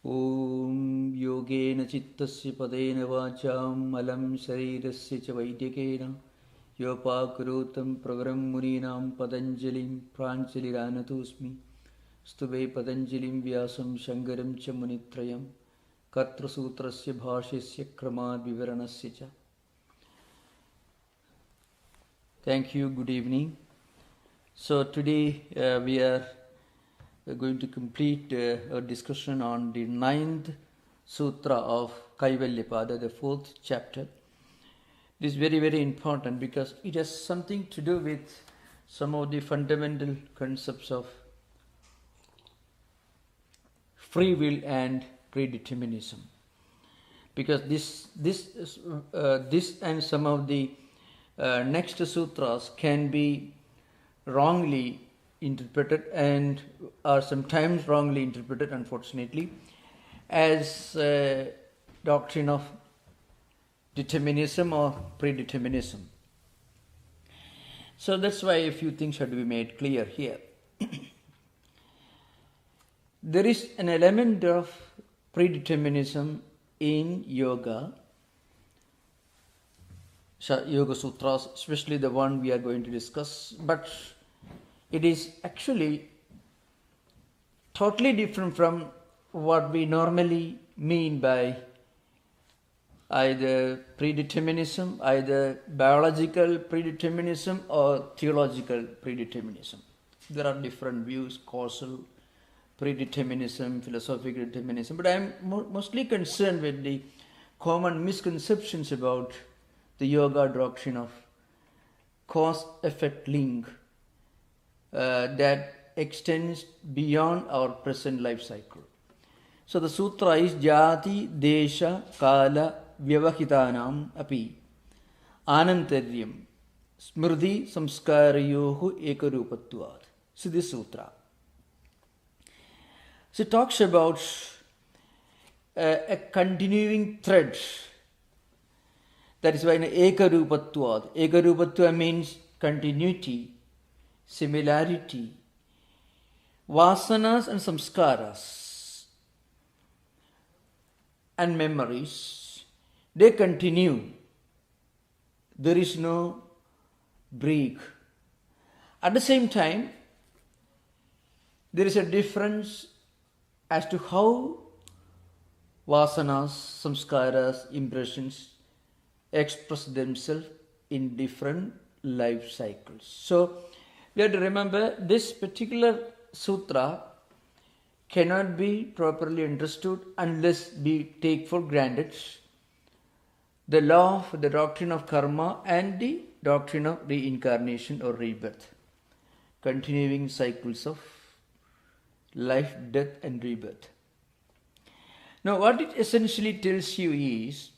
Om yogena chittasya padena vacham alam sharirasya cha vaidyakena yopakurutam pravaram muninam patanjalim pranchaliranatosmi stube patanjalim vyasam shankaram cha munitrayam katra sutrasya bhashyasya kramad vivaranasya cha. Thank you, good evening. So today we are going to complete a discussion on the 9th sutra of Kaivalyapada, the 4th chapter. It is very, very important because it has something to do with some of the fundamental concepts of free will and predeterminism. Because this and some of the next sutras can be wrongly interpreted and are sometimes wrongly interpreted, unfortunately, as a doctrine of determinism or predeterminism. So that's why a few things have to be made clear here. There is an element of predeterminism in yoga sutras, especially the one we are going to discuss, but it is actually totally different from what we normally mean by either predeterminism, either biological predeterminism or theological predeterminism. There are different views, causal predeterminism, philosophical determinism, but I am mostly concerned with the common misconceptions about the yoga doctrine of cause-effect link that extends beyond our present life cycle. So the sutra is jati, desha, kala, vyavahitanam api anantaryam smriti samskarayohu ekarupatvad. So this sutra. So it talks about a continuing thread. That is why in ekarupatvad. Ekarupatva means continuity, similarity. Vasanas and samskaras and memories, they continue. There is no break. At the same time, there is a difference as to how vasanas, samskaras, impressions express themselves in different life cycles. So we have to remember this particular sutra cannot be properly understood unless we take for granted the law of the doctrine of karma and the doctrine of reincarnation or rebirth, continuing cycles of life, death and rebirth. Now what it essentially tells you is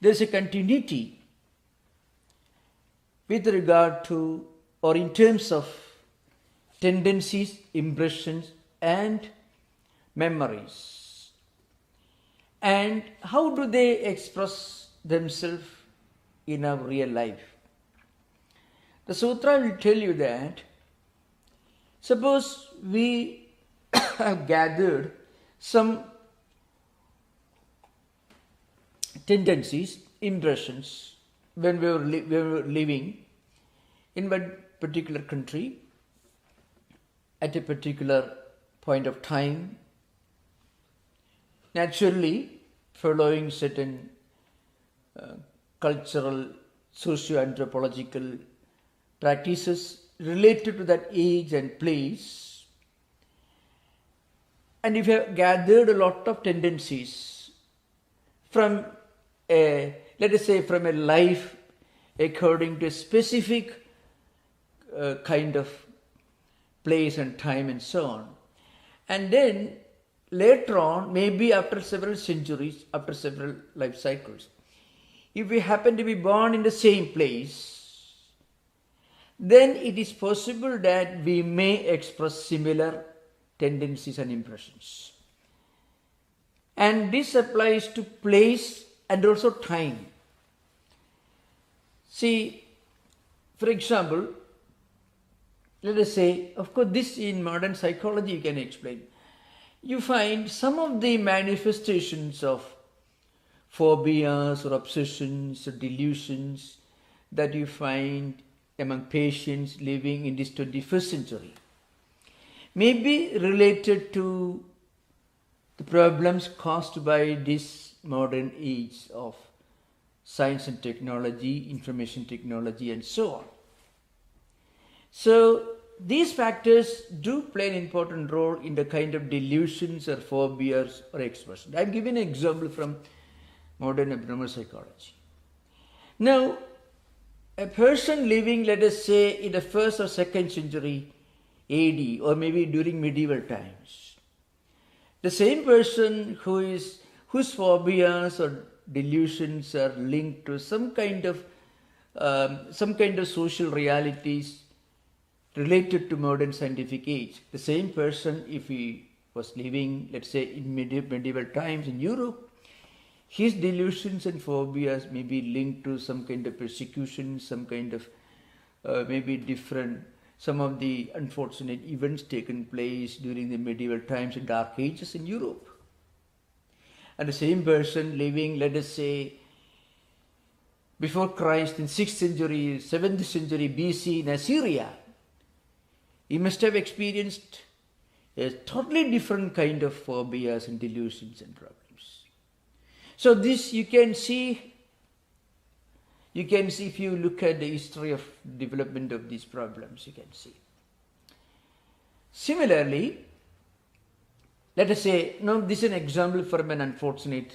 there is a continuity with regard to or in terms of tendencies, impressions and memories. And how do they express themselves in our real life? The sutra will tell you that suppose we have gathered some tendencies, impressions when we were living in one particular country at a particular point of time, naturally following certain cultural, socio-anthropological practices related to that age and place. And if you have gathered a lot of tendencies from let us say from a life according to a specific kind of place and time and so on. And then later on, maybe after several centuries, after several life cycles, if we happen to be born in the same place, then it is possible that we may express similar tendencies and impressions. And this applies to place and also time. See, for example, let us say, of course this in modern psychology you can explain. you find some of the manifestations of phobias or obsessions or delusions that you find among patients living in this 21st century may be related to the problems caused by this modern age of science and technology, information technology, and so on. So these factors do play an important role in the kind of delusions or phobias or expression. I'm giving an example from modern abnormal psychology. Now, a person living, let us say, in the 1st or 2nd century AD, or maybe during medieval times, the same person whose phobias or delusions are linked to some kind of social realities related to modern scientific age. The same person, if he was living, let's say, in medieval times in Europe, his delusions and phobias may be linked to some kind of persecution, some kind of maybe different, some of the unfortunate events taken place during the medieval times and dark ages in Europe. And the same person living, let us say, before Christ in 6th century, 7th century BC in Assyria, he must have experienced a totally different kind of phobias and delusions and problems. So this you can see if you look at the history of development of these problems, you can see. Similarly, let us say, now this is an example from an unfortunate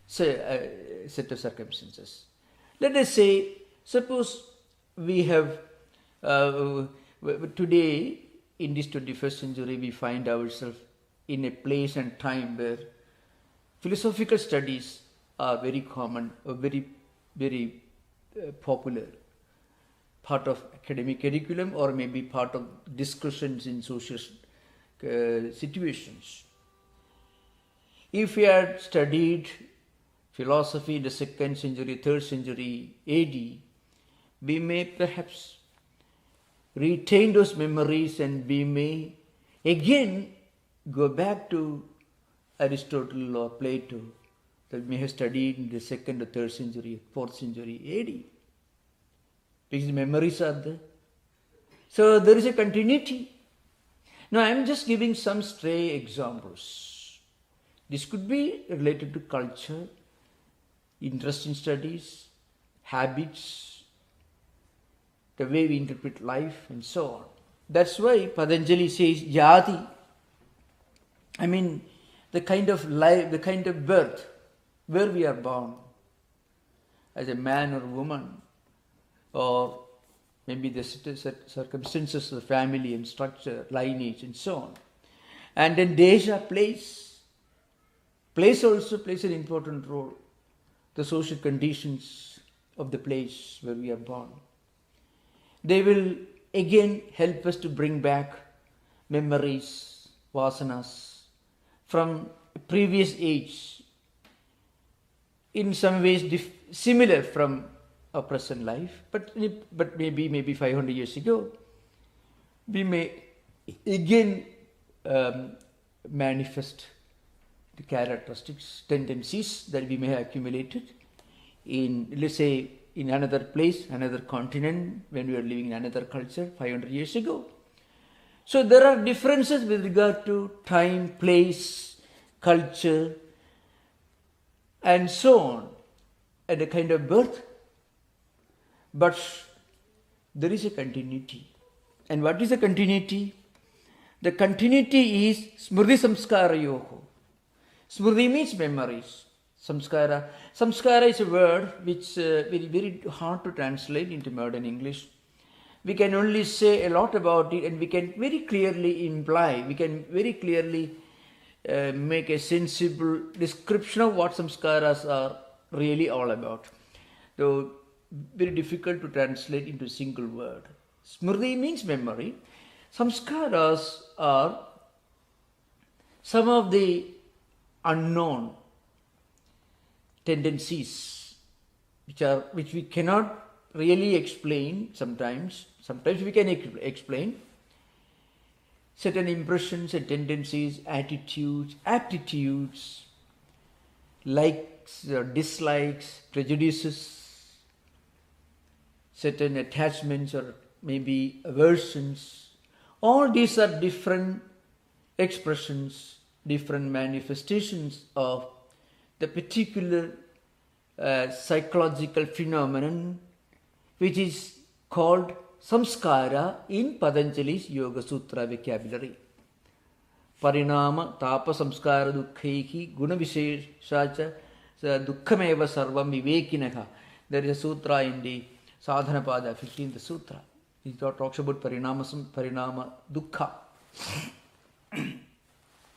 set of circumstances. Let us say, suppose we have, today in this 21st century, we find ourselves in a place and time where philosophical studies are very common, or very popular, part of academic curriculum, or maybe part of discussions in social situations. If we had studied philosophy in the 2nd century, 3rd century AD, we may perhaps retain those memories and we may again go back to Aristotle or Plato that we may have studied in the 2nd or 3rd century, 4th century AD. Because the memories are there. So there is a continuity. Now I am just giving some stray examples. This could be related to culture, interest in studies, habits, the way we interpret life, and so on. That's why Patanjali says yadi. I mean, the kind of life, the kind of birth, where we are born as a man or woman, or maybe the circumstances of the family and structure, lineage, and so on. And then dwesha, place also plays an important role. The social conditions of the place where we are born. They will again help us to bring back memories, vasanas from a previous age, in some ways similar from our present life, but maybe 500 years ago, we may again manifest the characteristics, tendencies that we may have accumulated in, let's say, in another place, another continent, when we are living in another culture 500 years ago. So there are differences with regard to time, place, culture, and so on, and a kind of birth. But there is a continuity. And what is the continuity? The continuity is smriti samskara yoho. Smriti means memories. Samskara is a word which very hard to translate into modern English. We can only say a lot about it, and we can very clearly imply, we can very clearly make a sensible description of what samskaras are really all about. Though very difficult to translate into a single word. Smriti means memory. Samskaras are some of the unknown tendencies which we cannot really explain sometimes we can explain. certain impressions and tendencies, attitudes, aptitudes, likes or dislikes, prejudices, certain attachments or maybe aversions. All these are different expressions, different manifestations of the particular psychological phenomenon which is called samskara in Patanjali's Yoga Sutra vocabulary. Parinama tapa samskara dukkhehi guna visheshacha dukkhameva sarvam vivekinaha. There is a sutra in the Sadhanapada, 15th sutra. It talks about parinama dukkha.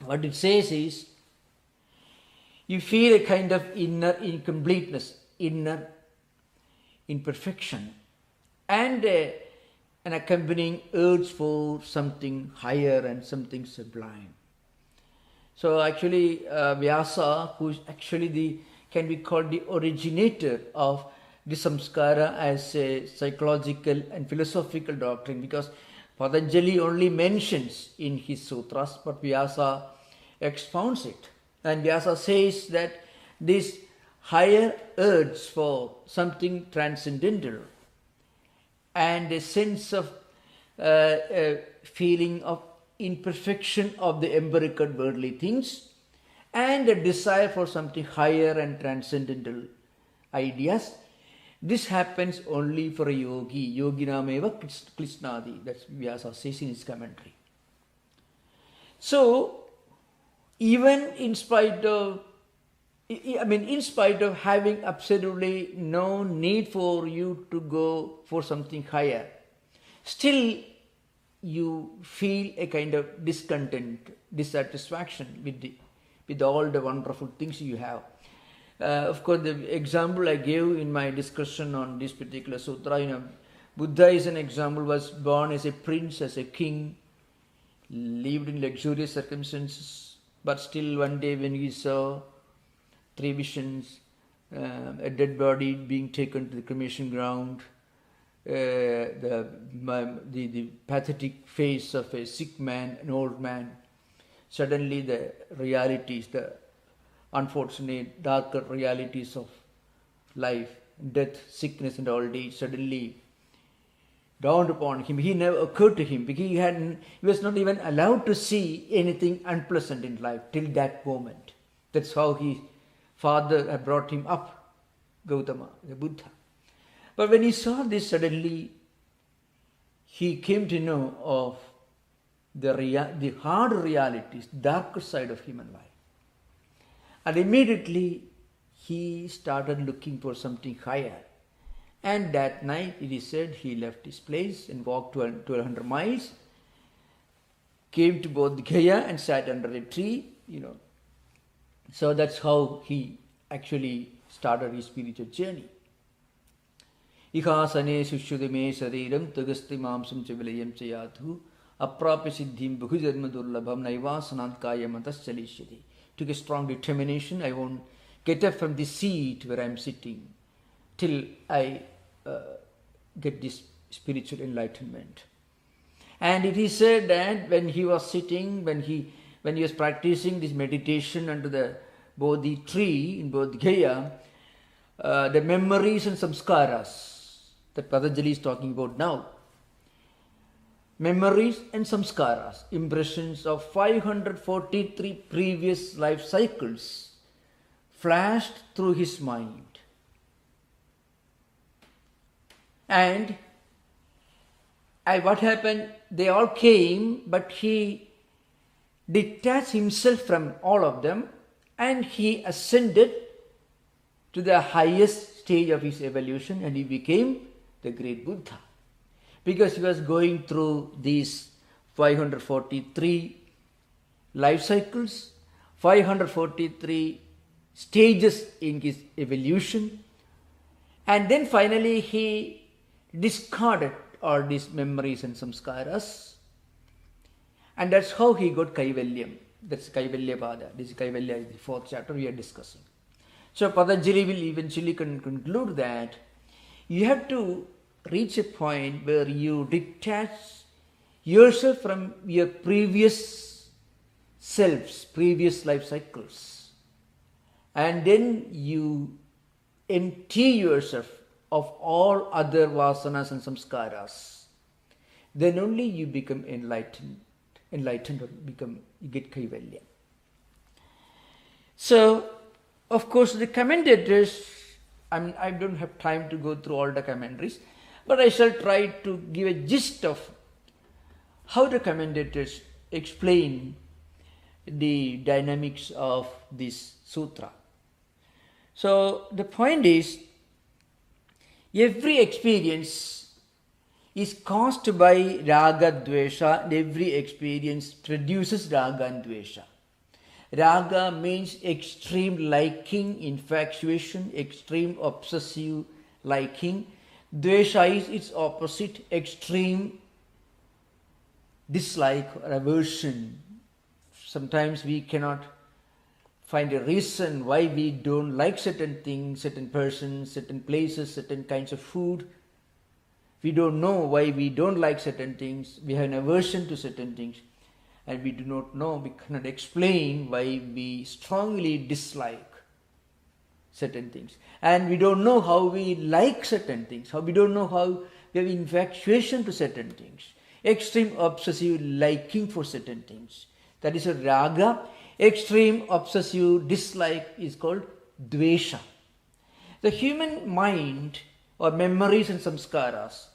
What it says is, you feel a kind of inner incompleteness, inner imperfection, and an accompanying urge for something higher and something sublime. So actually Vyasa, who is actually can be called the originator of the samskara as a psychological and philosophical doctrine, because Patanjali only mentions in his sutras, but Vyasa expounds it. And Vyasa says that this higher urge for something transcendental and a sense of feeling of imperfection of the empirical worldly things and a desire for something higher and transcendental ideas, this happens only for a yogi. Yoginameva klishnadi. That's Vyasa says in his commentary. So, even in spite of having absolutely no need for you to go for something higher, still you feel a kind of discontent, dissatisfaction with all the wonderful things you have. Of course, the example I gave in my discussion on this particular sutra, Buddha is an example, was born as a prince, as a king, lived in luxurious circumstances, but still one day when he saw 3 visions, a dead body being taken to the cremation ground, the pathetic face of a sick man, an old man, suddenly the realities, the unfortunate darker realities of life, death, sickness and old age suddenly dawned upon him. He never occurred to him because he was not even allowed to see anything unpleasant in life till that moment. That's how his father had brought him up, Gautama, the Buddha. But when he saw this, suddenly he came to know of the hard realities, darker side of human life. And immediately he started looking for something higher. And that night, it is said, he left his place and walked 1,200 miles, came to Bodh Gaya and sat under a tree, So that's how he actually started his spiritual journey. Ihasane sushyudame sariram tagasti mamsam chavilayam chayathu aprapi siddhim bhujanma durlabham naivasanant kaya matas chalishyati. Took a strong determination, I won't get up from the seat where I am sitting till I get this spiritual enlightenment. And it is said that when he was sitting, when he was practicing this meditation under the Bodhi tree in Bodh Gaya, the memories and samskaras that Patanjali is talking about now, memories and samskaras, impressions of 543 previous life cycles flashed through his mind. And what happened? They all came, but he detached himself from all of them and he ascended to the highest stage of his evolution and he became the great Buddha. Because he was going through these 543 life cycles, 543 stages in his evolution, and then finally he discarded all these memories and samskaras, and that's how he got Kaivalyam. That's Kaivalya Pada. This Kaivalya is the 4th chapter we are discussing. So Patanjali will eventually conclude that you have to reach a point where you detach yourself from your previous selves, previous life cycles. And then you empty yourself of all other vasanas and samskaras. Then only you become enlightened or you get kaivalya. So, of course, the commentators, I don't have time to go through all the commentaries, but I shall try to give a gist of how the commentators explain the dynamics of this sutra. So, the point is, every experience is caused by raga dwesha, and every experience produces raga and dwesha. Raga means extreme liking, infatuation, extreme obsessive liking. Dwesha is its opposite, extreme dislike or aversion. Sometimes we cannot find a reason why we don't like certain things, certain persons, certain places, certain kinds of food. We don't know why we don't like certain things. We have an aversion to certain things. And we do not know, we cannot explain why we strongly dislike certain things. And we don't know how we like certain things. We don't know how we have infatuation to certain things. Extreme obsessive liking for certain things. That is a raga. Extreme obsessive dislike is called dwesha. The human mind or memories and samskaras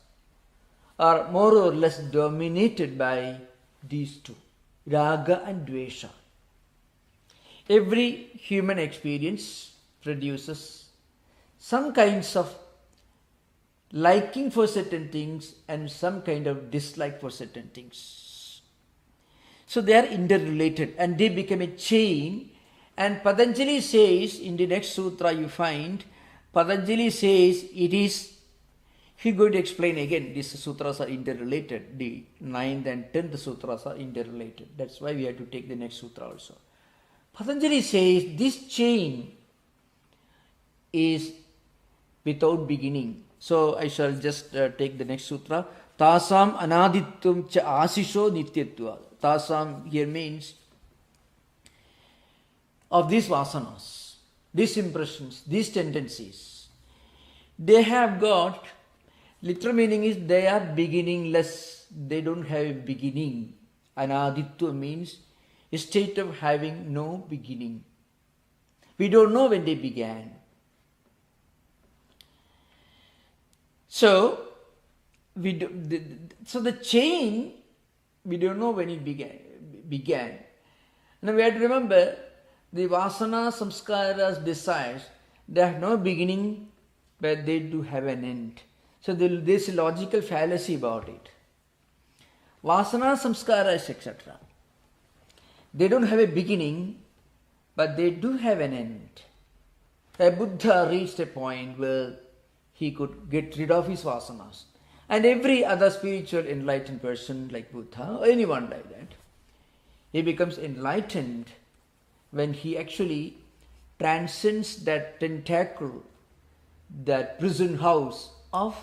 are more or less dominated by these two, raga and dwesha. Every human experience produces some kinds of liking for certain things and some kind of dislike for certain things. So they are interrelated and they become a chain. And Patanjali says, in the next sutra you find, Patanjali says it is, he is going to explain again, these sutras are interrelated. The 9th and 10th sutras are interrelated. That's why we have to take the next sutra also. Patanjali says this chain is without beginning. So I shall just take the next sutra. Tasam anaditvam cha asisho nityatva. Tasam here means of these vasanas, these impressions, these tendencies. They have got, literal meaning is they are beginningless. They don't have a beginning. Anaditva means a state of having no beginning. We don't know when they began. So the chain, we don't know when it began. Now we have to remember, the vasana, samskaras, desires, they have no beginning, but they do have an end. So there is a logical fallacy about it. Vasana, samskaras, etc. They don't have a beginning, but they do have an end. A Buddha reached a point where he could get rid of his vasanas. And every other spiritual enlightened person like Buddha or anyone like that, he becomes enlightened when he actually transcends that tentacle, that prison house of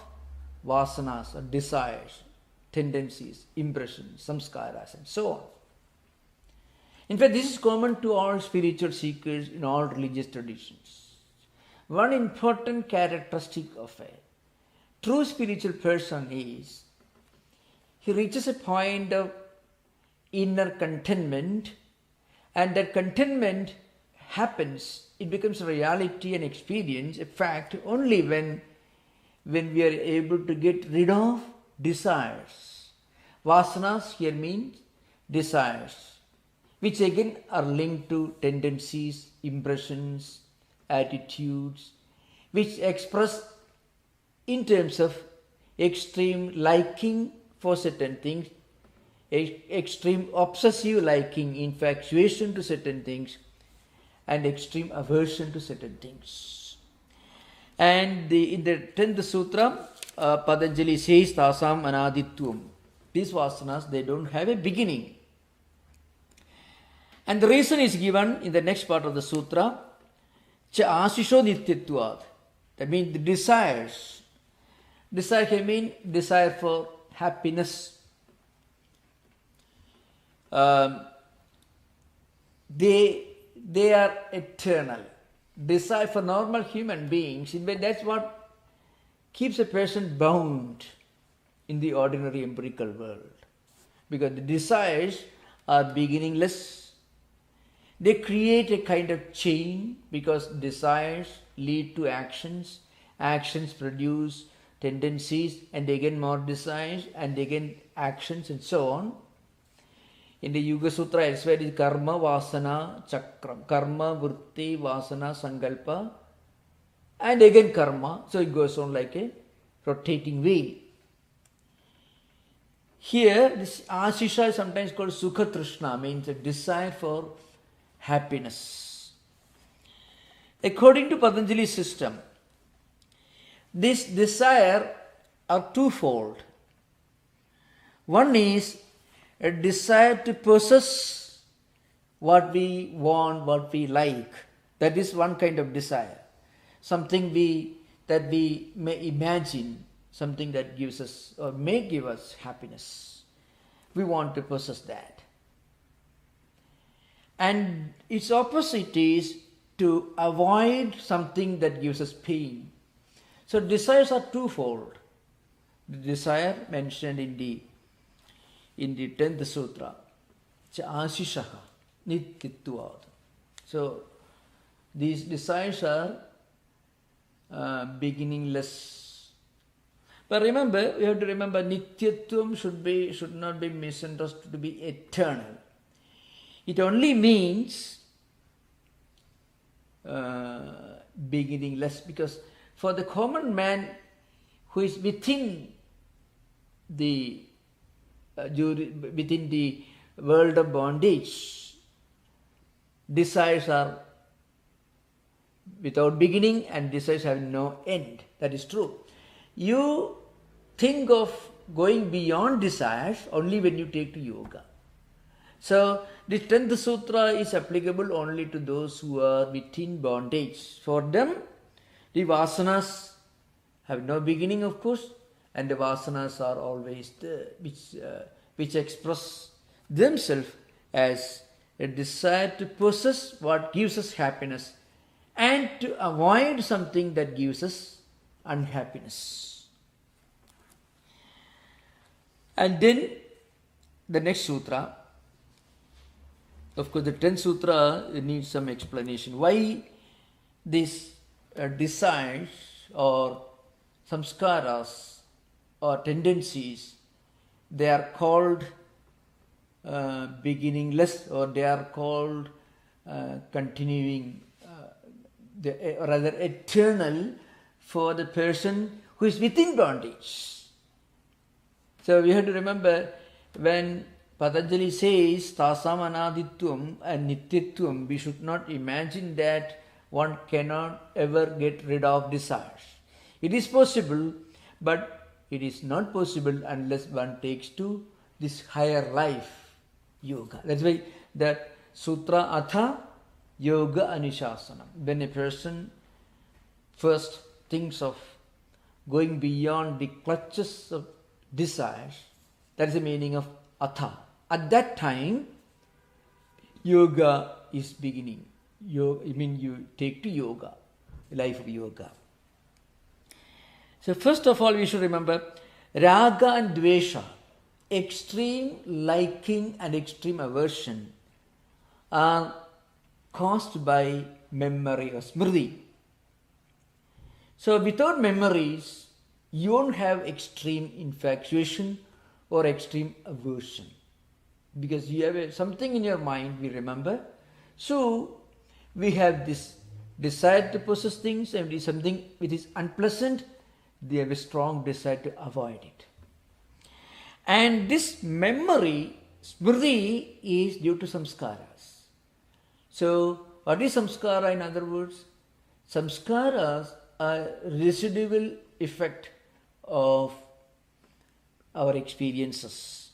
vasanas or desires, tendencies, impressions, samskaras and so on. In fact, this is common to all spiritual seekers in all religious traditions. One important characteristic of a true spiritual person is he reaches a point of inner contentment, and that contentment happens, it becomes a reality and experience, a fact, only when we are able to get rid of desires. Vasanas here means desires, which again are linked to tendencies, impressions, attitudes, which express in terms of extreme liking for certain things, extreme obsessive liking, infatuation to certain things, and extreme aversion to certain things. And in the 10th sutra, Patanjali says, Tasam anaditvam. These vasanas, they don't have a beginning. And the reason is given in the next part of the sutra, cha asisho nityatvad. That means the desires. Desire can mean desire for happiness, um, they are eternal. Desire for normal human beings, in fact, that's what keeps a person bound in the ordinary empirical world. Because the desires are beginningless. They create a kind of chain because desires lead to actions. Actions produce tendencies, and again more desires, and again actions, and so on. In the Yuga Sutra, elsewhere is karma, vasana, chakram. Karma, vritti, vasana, sankalpa, and again karma. So it goes on like a rotating wheel. Here, this ashisha is sometimes called sukha trishna, means a desire for happiness. According to Patanjali's system, this desire are twofold. One is a desire to possess what we want, what we like. That is one kind of desire. Something that we may imagine, something that gives us or may give us happiness. We want to possess that. And its opposite is to avoid something that gives us pain. So desires are twofold. The desire mentioned in the 10th sutra, ashishaha, nityatvad. So these desires are beginningless. But remember, we have to remember, nityatvam should not be misunderstood to be eternal. It only means beginningless, because for the common man who is within the world of bondage, desires are without beginning and desires have no end. That is true. You think of going beyond desires only when you take to yoga. So the 10th sutra is applicable only to those who are within bondage. For them, the vasanas have no beginning, of course, and the vasanas are always there, which express themselves as a desire to possess what gives us happiness and to avoid something that gives us unhappiness. And then the next sutra, of course the 10th sutra needs some explanation. Why these desires or samskaras or tendencies, they are called beginningless, or they are called continuing, rather eternal for the person who is within bondage. So we have to remember, when Patanjali says tasam anaditvam and nityatvam, we should not imagine that one cannot ever get rid of desires. It is possible, but it is not possible unless one takes to this higher life, yoga. That's why that sutra atha yoga anushasana. When a person first thinks of going beyond the clutches of desires, that is the meaning of atha. At that time, yoga is beginning. You take to yoga, life of yoga. So first of all, we should remember raga and dwesha, extreme liking and extreme aversion, are caused by memory or smriti. So without memories, you won't have extreme infatuation or extreme aversion, because you have something in your mind, we remember. So we have this desire to possess things, and something which is unpleasant, they have a strong desire to avoid it. And this memory, smriti, is due to samskaras. So what is samskara in other words? Samskaras are residual effect of our experiences.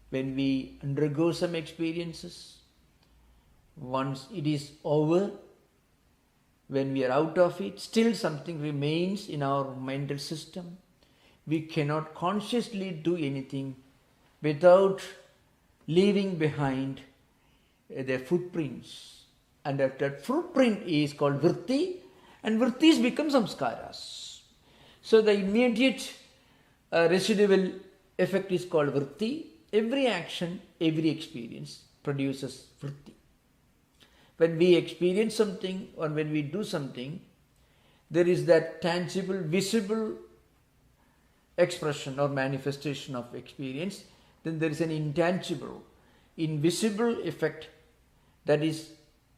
When we undergo some experiences, once it is over, when we are out of it, still something remains in our mental system. We cannot consciously do anything without leaving behind their footprints. And that footprint is called vritti, and vrittis become samskaras. So the immediate residual effect is called vritti. Every action, every experience produces vritti. When we experience something or when we do something, there is that tangible, visible expression or manifestation of experience. Then there is an intangible, invisible effect that is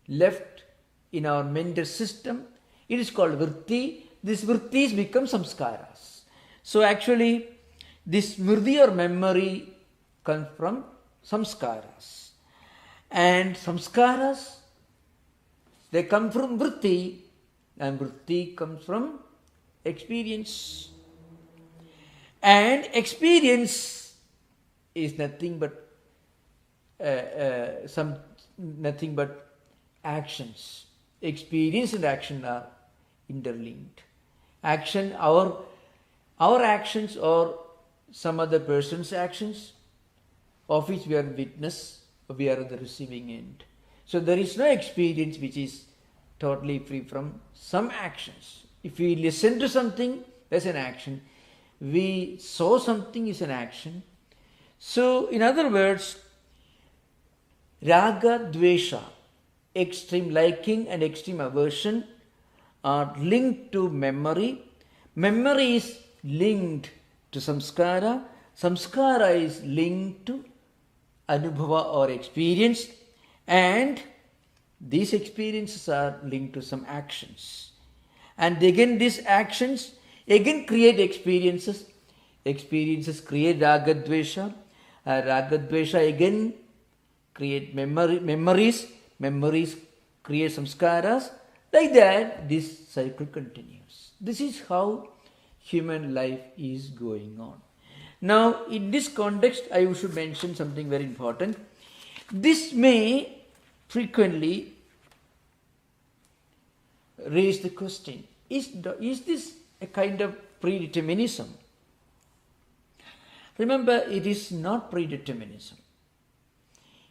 left in our mental system. It is called vritti. These vrittis become samskaras. So actually, this smriti or memory comes from samskaras. And samskaras, they come from vritti, and vritti comes from experience. And experience is nothing but nothing but actions. Experience and action are interlinked. Action, our actions or some other person's actions, of which we are witness, we are at the receiving end. So there is no experience which is totally free from some actions. If we listen to something, there's an action. We saw something is an action. So in other words, Raga, dwesha, extreme liking and extreme aversion are linked to memory. Memory is linked to samskara. Samskara is linked to anubhava or experience. And these experiences are linked to some actions. And again these actions again create experiences. Experiences create raga dvesha. Raga dvesha again create memories. Memories create samskaras. Like that, this cycle continues. This is how human life is going on. Now, in this context, I should mention something very important. This may frequently raise the question, is this a kind of predeterminism? Remember, it is not predeterminism.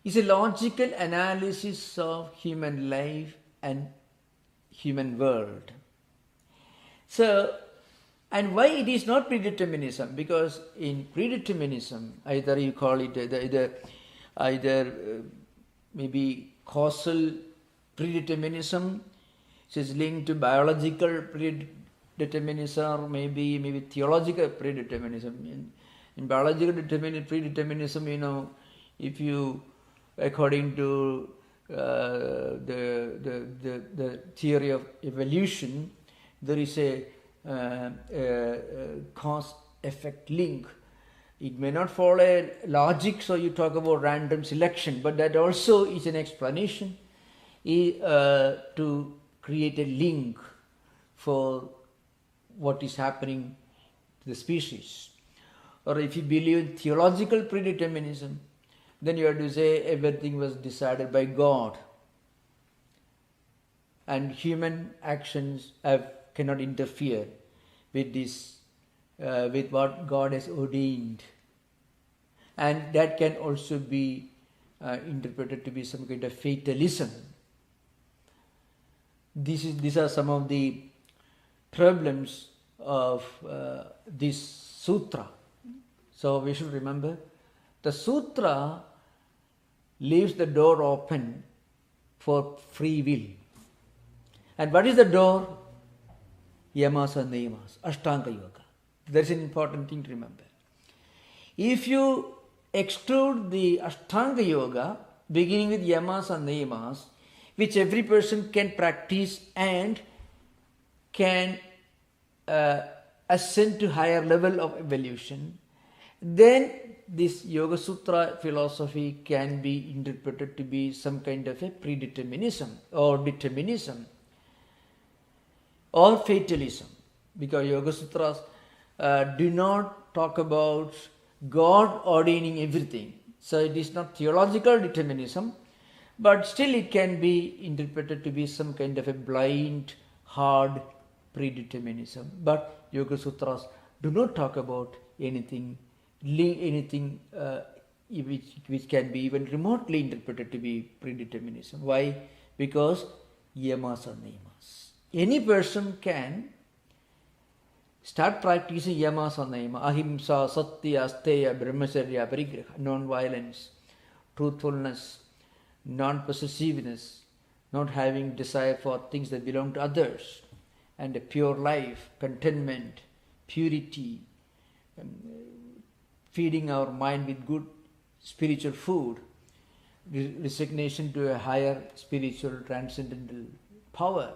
It's a logical analysis of human life and human world. So, and why it is not predeterminism? Because in predeterminism, either you call it either maybe causal predeterminism, which is linked to biological predeterminism, or maybe theological predeterminism. In biological predeterminism, if you, according to the theory of evolution, there is a cause-effect link. It may not follow a logic, so you talk about random selection, but that also is an explanation to create a link for what is happening to the species. Or if you believe in theological predeterminism, then you have to say everything was decided by God. And human actions cannot interfere with this, with what God has ordained. And that can also be interpreted to be some kind of fatalism. These are some of the problems of this sutra. So we should remember, the sutra leaves the door open for free will. And what is the door? Yamas and niyamas, Ashtanga Yoga. That's an important thing to remember. If you exclude the Ashtanga Yoga, beginning with yamas and niyamas, which every person can practice and can ascend to higher level of evolution, then this Yoga Sutra philosophy can be interpreted to be some kind of a predeterminism or determinism or fatalism, because Yoga Sutras do not talk about God ordaining everything. So it is not theological determinism, but still it can be interpreted to be some kind of a blind, hard predeterminism. But Yoga Sutras do not talk about anything which can be even remotely interpreted to be predeterminism. Why? Because yamas or niyamas. Any person can start practicing yamas or niyama, ahimsa, satya, asteya, brahmacharya, parigraha, non-violence, truthfulness, non-possessiveness, not having desire for things that belong to others, and a pure life, contentment, purity, feeding our mind with good spiritual food, resignation to a higher spiritual transcendental power,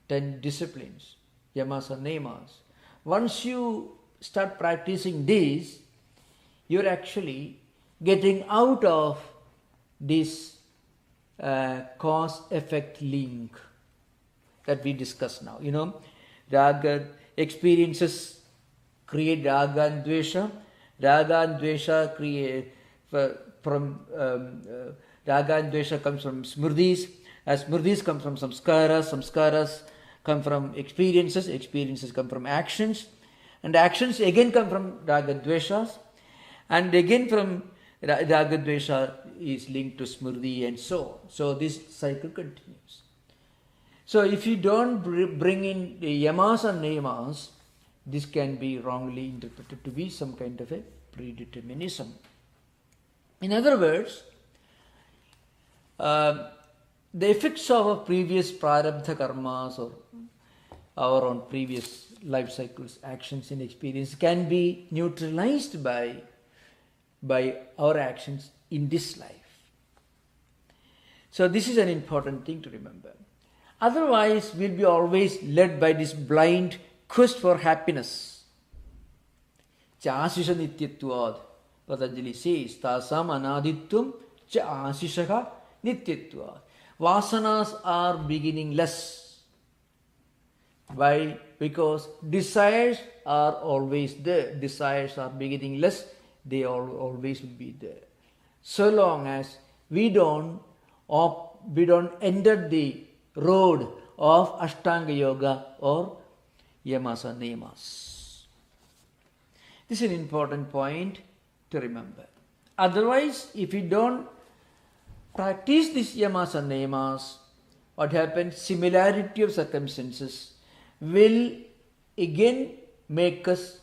10 disciplines, yamas or niyamas. Once you start practicing these, you're actually getting out of this cause-effect link that we discuss now. Raga experiences create raga and dwesha. Raga and dwesha raga and dwesha comes from smrtis. As smrtis come from samskaras, samskaras come from experiences, experiences come from actions, and actions again come from raga dweshas, and again from raga dwesha is linked to smrti, and so on. So this cycle continues. So if you don't bring in the yamas and niyamas, this can be wrongly interpreted to be some kind of a predeterminism. In other words, the effects of our previous prarabdha karmas or our own previous life cycles, actions and experience can be neutralized by our actions in this life. So this is an important thing to remember. Otherwise, we'll be always led by this blind quest for happiness. Cha-asisha nityatvad, Patanjali says, tasam anaditvam cha-asisha nityatvad. Vasanas are beginningless. Why? Because desires are always there. Desires are beginningless. They always will be there. So long as we don't enter the road of Ashtanga Yoga or yamas and niyamas. This is an important point to remember. Otherwise, if we don't practice these yamas and niyamas, what happens? Similarity of circumstances will again make us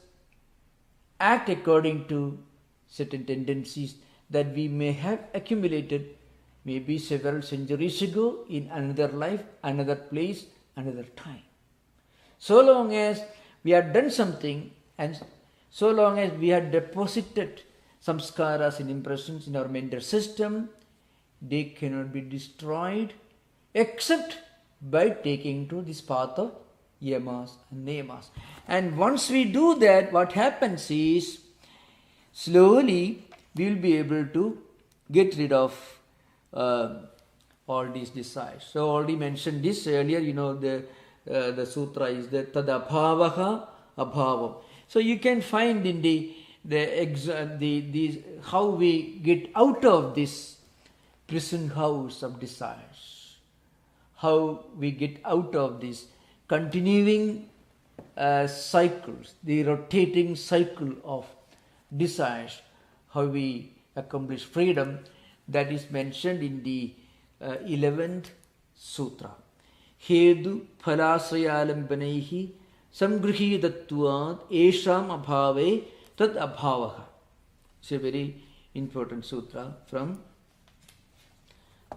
act according to certain tendencies that we may have accumulated maybe several centuries ago in another life, another place, another time. So long as we have done something and so long as we have deposited samskaras and impressions in our mental system, they cannot be destroyed except by taking to this path of yamas and niyamas. And once we do that, what happens is slowly we will be able to get rid of all these desires. So already mentioned this earlier, the sutra is the tadabhavaha abhavam. So you can find in the how we get out of this prison house of desires, how we get out of this continuing cycles, the rotating cycle of desires, how we accomplish freedom. That is mentioned in the 11th sutra. Hedu phalasrayalambanaihi samgrihidatvad esham abhave tad abhavaha. It's a very important sutra from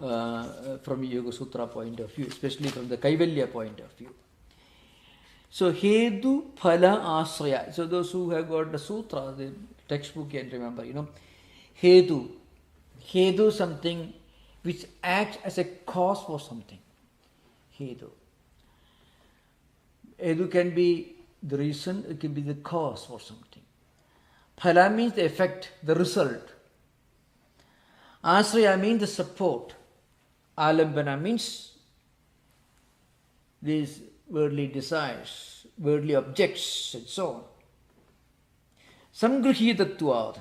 Yoga Sutra point of view, especially from the Kaivalya point of view. So Hedu Phala Asraya. So those who have got the sutra, the textbook can remember, Hedu. Hedu, something which acts as a cause for something. Hedu. Hedu can be the reason, it can be the cause for something. Phala means the effect, the result. Asraya means the support. Alambana means these worldly desires, worldly objects, and so on. Samgrihitatvad.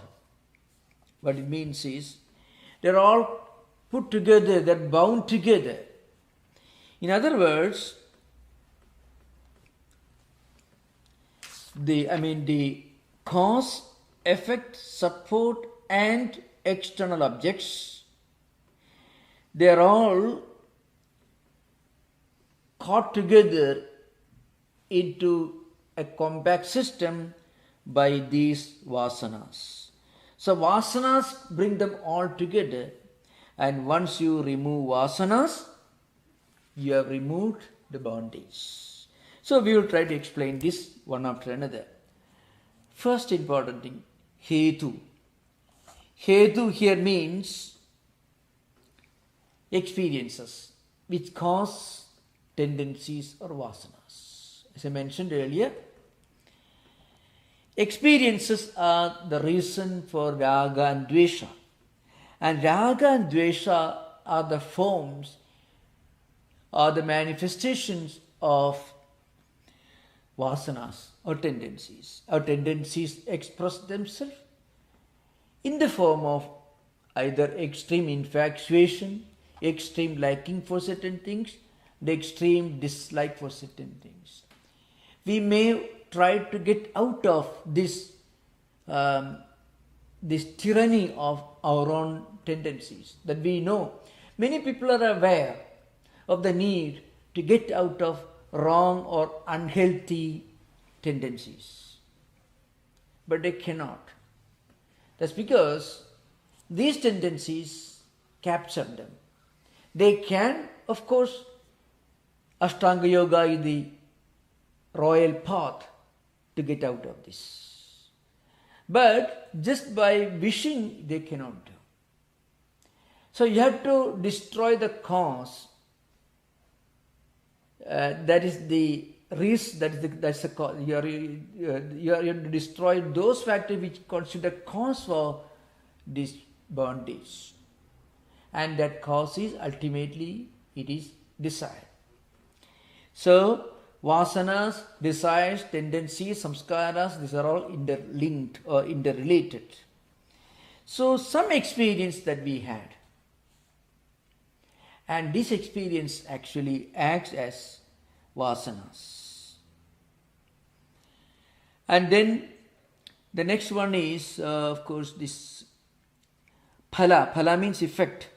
What it means is, they're all put together, they're bound together. In other words, the cause, effect, support, and external objects, they are all caught together into a compact system by these vasanas. So vasanas bring them all together, and once you remove vasanas, you have removed the bondage. So we will try to explain this one after another. First important thing, hetu. Hetu here means experiences which cause tendencies or vasanas. As I mentioned earlier, experiences are the reason for raga and dwesha. And raga and dwesha are the forms, are the manifestations of vasanas or tendencies. Our tendencies express themselves in the form of either extreme infatuation, extreme liking for certain things, the extreme dislike for certain things. We may try to get out of this tyranny of our own tendencies that we know. Many people are aware of the need to get out of wrong or unhealthy tendencies, but they cannot. That's because these tendencies capture them. They can, of course, Ashtanga Yoga is the royal path to get out of this. But just by wishing, they cannot do. So you have to destroy the cause. That is the risk. That's the cause. You have to destroy those factors which constitute the cause for this bondage, and that cause is ultimately it is desire. So vasanas, desires, tendencies, samskaras, these are all interlinked or interrelated. So some experience that we had, and this experience actually acts as vasanas. And then the next one is, of course, this phala. Phala means effect.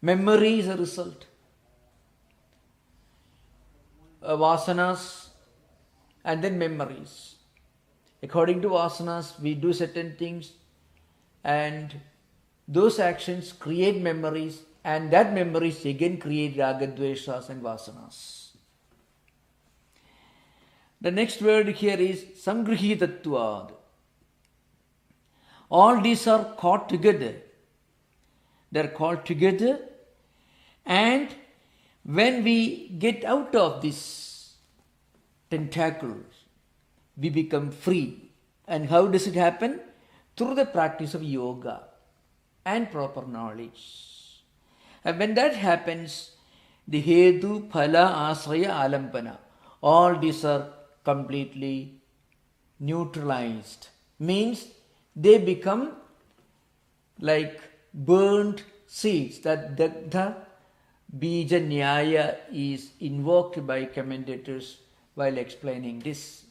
Memory is a result. Vasanas and then memories. According to vasanas, we do certain things, and those actions create memories, and that memories again create raga, dweshas and vasanas. The next word here is samgrihitatvad. All these are caught together. They are caught together, and when we get out of these tentacles, we become free. And how does it happen? Through the practice of yoga and proper knowledge. And when that happens, the hetu, phala, asraya, alampana, all these are completely neutralized. Means they become like burnt seeds. That the bija nyaya is invoked by commentators while explaining this.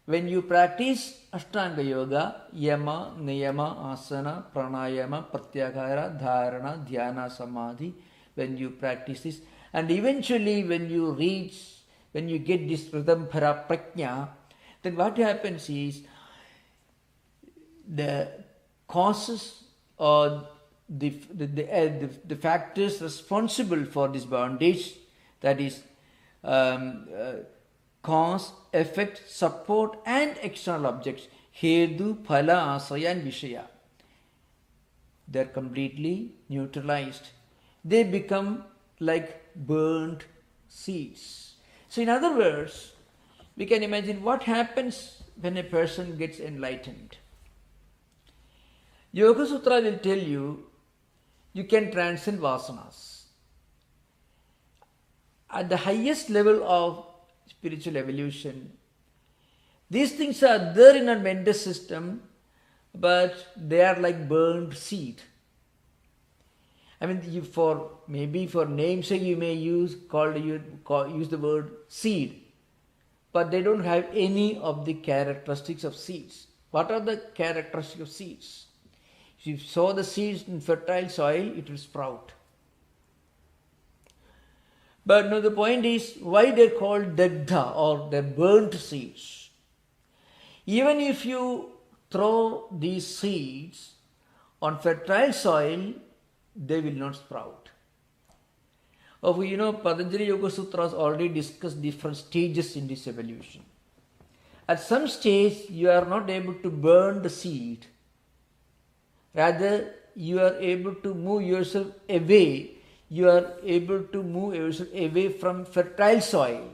When you practice Ashtanga Yoga, yama, niyama, asana, pranayama, pratyahara, dharana, dhyana, samadhi, when you practice this, and eventually when you get this Ridambhara prajna, then what happens is the causes or the factors responsible for this bondage, that is cause, effect, support and external objects, hedu, phala, asaya and vishaya, they are completely neutralized. They become like burnt seeds. So in other words, we can imagine what happens when a person gets enlightened. Yoga Sutra will tell you can transcend vasanas. At the highest level of spiritual evolution, these things are there in our mental system, but they are like burned seed. I mean, for namesake you may use the word seed, but they don't have any of the characteristics of seeds. What are the characteristics of seeds? If you sow the seeds in fertile soil, it will sprout. But no, the point is why they're called dagdha, or they're burnt seeds. Even if you throw these seeds on fertile soil, they will not sprout. Patanjali Yoga Sutras already discussed different stages in this evolution. At some stage, you are not able to burn the seed. Rather, you are able to move yourself away. You are able to move yourself away from fertile soil.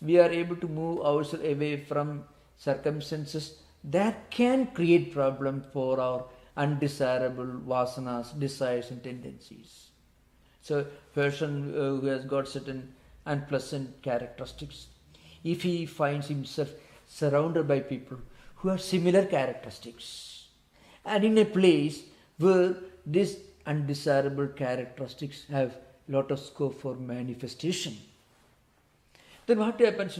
We are able to move ourselves away from circumstances that can create problem for our undesirable vasanas, desires and tendencies. So, a person who has got certain unpleasant characteristics, if he finds himself surrounded by people who have similar characteristics, and in a place where these undesirable characteristics have lot of scope for manifestation, then what happens,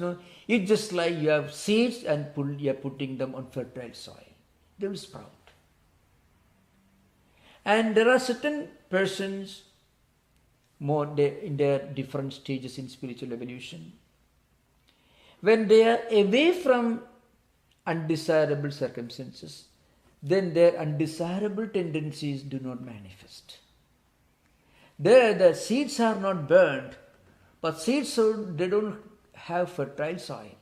it's just like you have seeds and you are putting them on fertile soil. They will sprout. And there are certain persons in their different stages in spiritual evolution. When they are away from undesirable circumstances, then their undesirable tendencies do not manifest. There, the seeds are not burned, but seeds, they don't have fertile soil,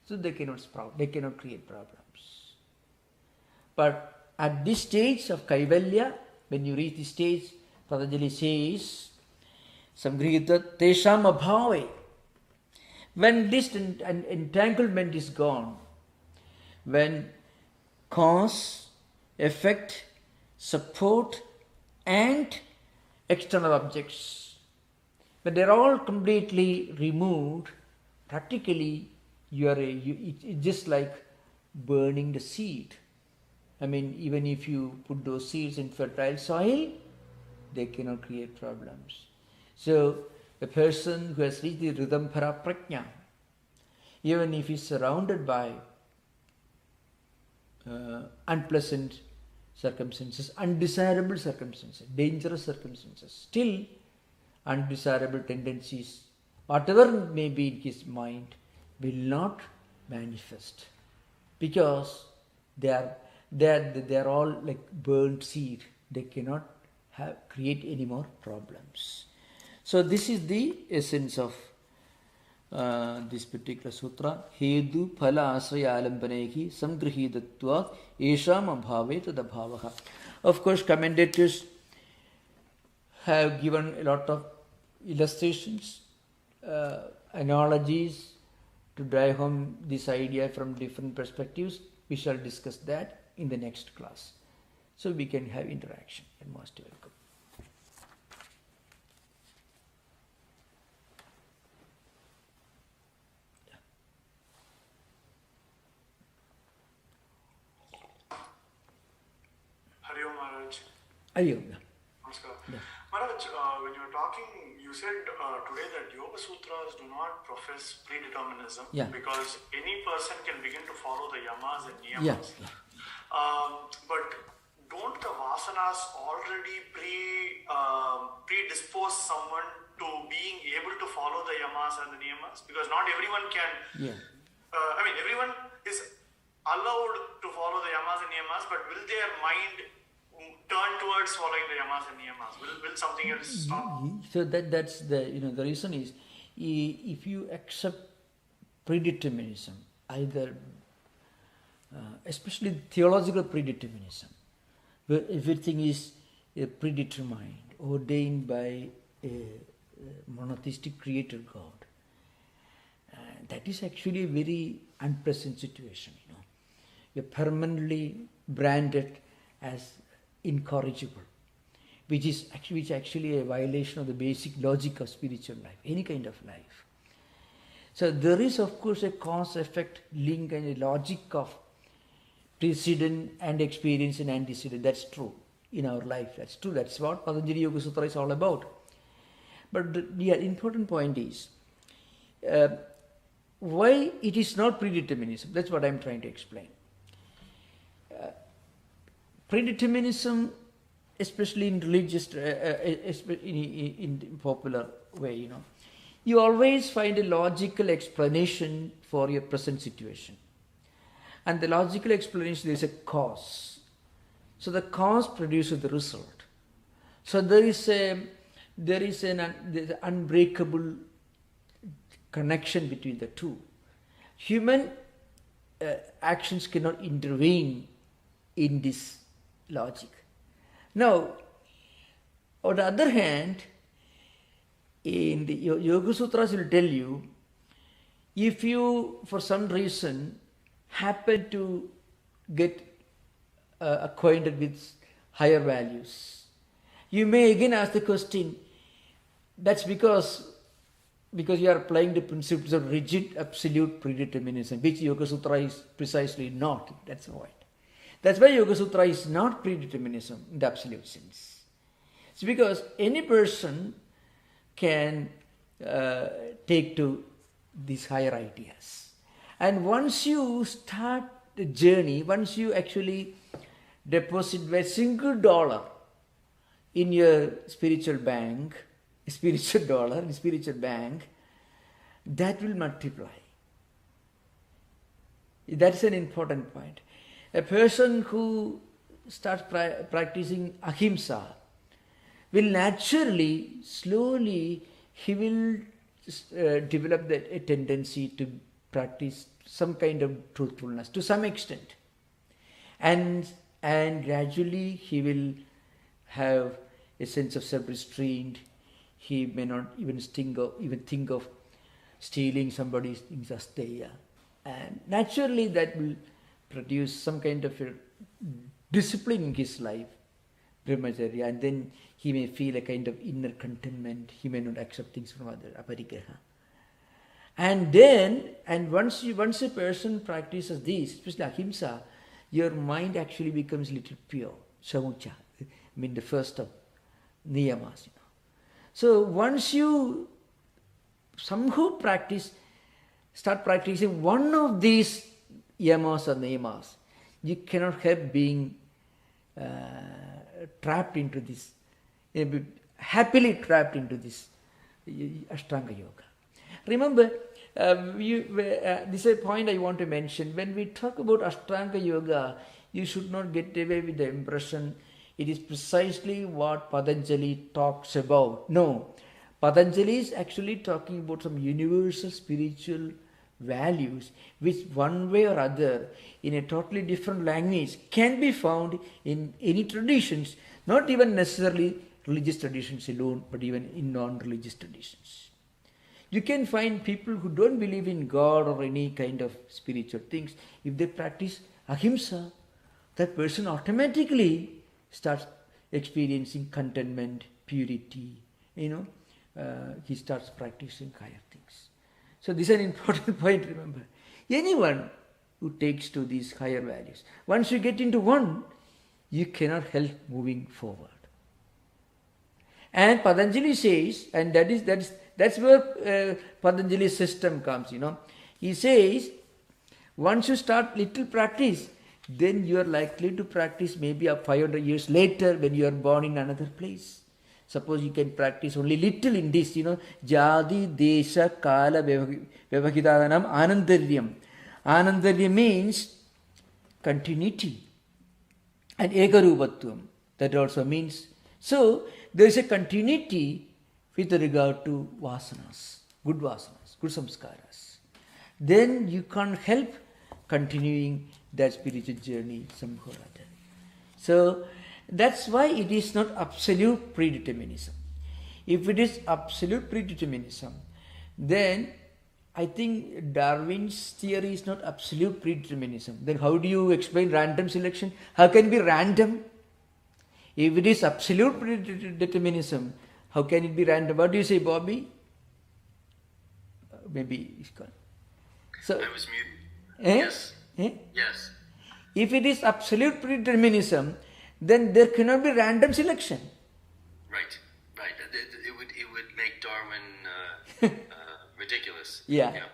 so they cannot sprout, they cannot create problems. But at this stage of Kaivalya, when you reach this stage, Patanjali says, Samgrihita tesham abhave. When this entanglement is gone, when cause, effect, support and external objects, when they are all completely removed, practically it's just like burning the seed. I mean, even if you put those seeds in fertile soil, they cannot create problems. So, a person who has reached the Ridambhara Prajna, even if he is surrounded by unpleasant circumstances, undesirable circumstances, dangerous circumstances, still undesirable tendencies, whatever may be in his mind, will not manifest, because they are all like burnt seed. They cannot create any more problems. So this is the essence of this particular sutra. Hedu phala asraya alambanehi samgrihidatva esham abhave tadabhavaha. Of course, commentators have given a lot of illustrations, analogies to drive home this idea from different perspectives. We shall discuss that in the next class. So we can have interaction. You're most welcome. Ayogya. Yeah. Maharaj, when you were talking, you said today that Yoga Sutras do not profess predeterminism, because any person can begin to follow the yamas and niyamas. But don't the vasanas already predispose someone to being able to follow the yamas and the niyamas? Because not everyone can. Everyone is allowed to follow the yamas and niyamas, but will their mind turn towards following the yamas and niyamas? Will something else stop? So that's the reason is, if you accept predeterminism, either especially theological predeterminism, where everything is predetermined, ordained by a monotheistic creator God, that is actually a very unpleasant situation. You're permanently branded as incorrigible, which is actually a violation of the basic logic of spiritual life, any kind of life. So there is of course a cause-effect link and a logic of precedent and experience and antecedent. That's true in our life. That's true. That's what Patanjali Yoga Sutra is all about. But the important point is why it is not predeterminism. That's what I'm trying to explain. predeterminism, especially in religious, in popular way, you always find a logical explanation for your present situation. And the logical explanation, there is a cause. So the cause produces the result. So there is an unbreakable connection between the two. Human actions cannot intervene in this logic. Now, on the other hand, in the Yoga Sutras will tell you, if you for some reason happen to get acquainted with higher values, you may again ask the question, that's because you are applying the principles of rigid absolute predeterminism, which Yoga Sutra is precisely not. That's right. That's why Yoga Sutra is not predeterminism in the absolute sense. It's because any person can take to these higher ideas. And once you start the journey, once you actually deposit a single dollar in your spiritual bank, that will multiply. That's an important point. A person who starts practicing ahimsa will naturally, slowly, he will develop a tendency to practice some kind of truthfulness to some extent. And gradually he will have a sense of self-restraint. He may not even think of stealing somebody's things asteya. And naturally that will produce some kind of a discipline in his life, brahmacharya, and then he may feel a kind of inner contentment. He may not accept things from others, aparigraha. And once a person practices this, especially ahimsa, your mind actually becomes a little pure, samucha, the first of niyamas. So once you somehow start practicing one of these yamas or niyamas, you cannot help being trapped into this, happily trapped into this Ashtanga Yoga. Remember, this is a point I want to mention. When we talk about Ashtanga Yoga, you should not get away with the impression it is precisely what Patanjali talks about. No, Patanjali is actually talking about some universal spiritual values which one way or other in a totally different language can be found in any traditions, not even necessarily religious traditions alone, but even in non-religious traditions. You can find people who don't believe in God or any kind of spiritual things. If they practice ahimsa, that person automatically starts experiencing contentment, purity, he starts practicing higher things. So this is an important point, remember. Anyone who takes to these higher values, once you get into one, you cannot help moving forward. And Patanjali says, and that's where Patanjali's system comes, He says, once you start little practice, then you are likely to practice maybe 500 years later when you are born in another place. Suppose you can practice only little in this, Jadi, Desha, Kala, Vyavahidanam, Anandaryam. Anandaryam means continuity. And Ekarupattvam, that also means. So, there is a continuity with regard to vasanas, good samskaras. Then you can't help continuing that spiritual journey somehow or other. So, that's why it is not absolute predeterminism. If it is absolute predeterminism, then I think Darwin's theory is not absolute predeterminism. Then how do you explain random selection? How can it be random? If it is absolute predeterminism, how can it be random? What do you say, Bobby? Maybe he's gone. So, I was muted. Yes. Yes. If it is absolute predeterminism, then there cannot be random selection. Right. It would make Darwin ridiculous. Yeah.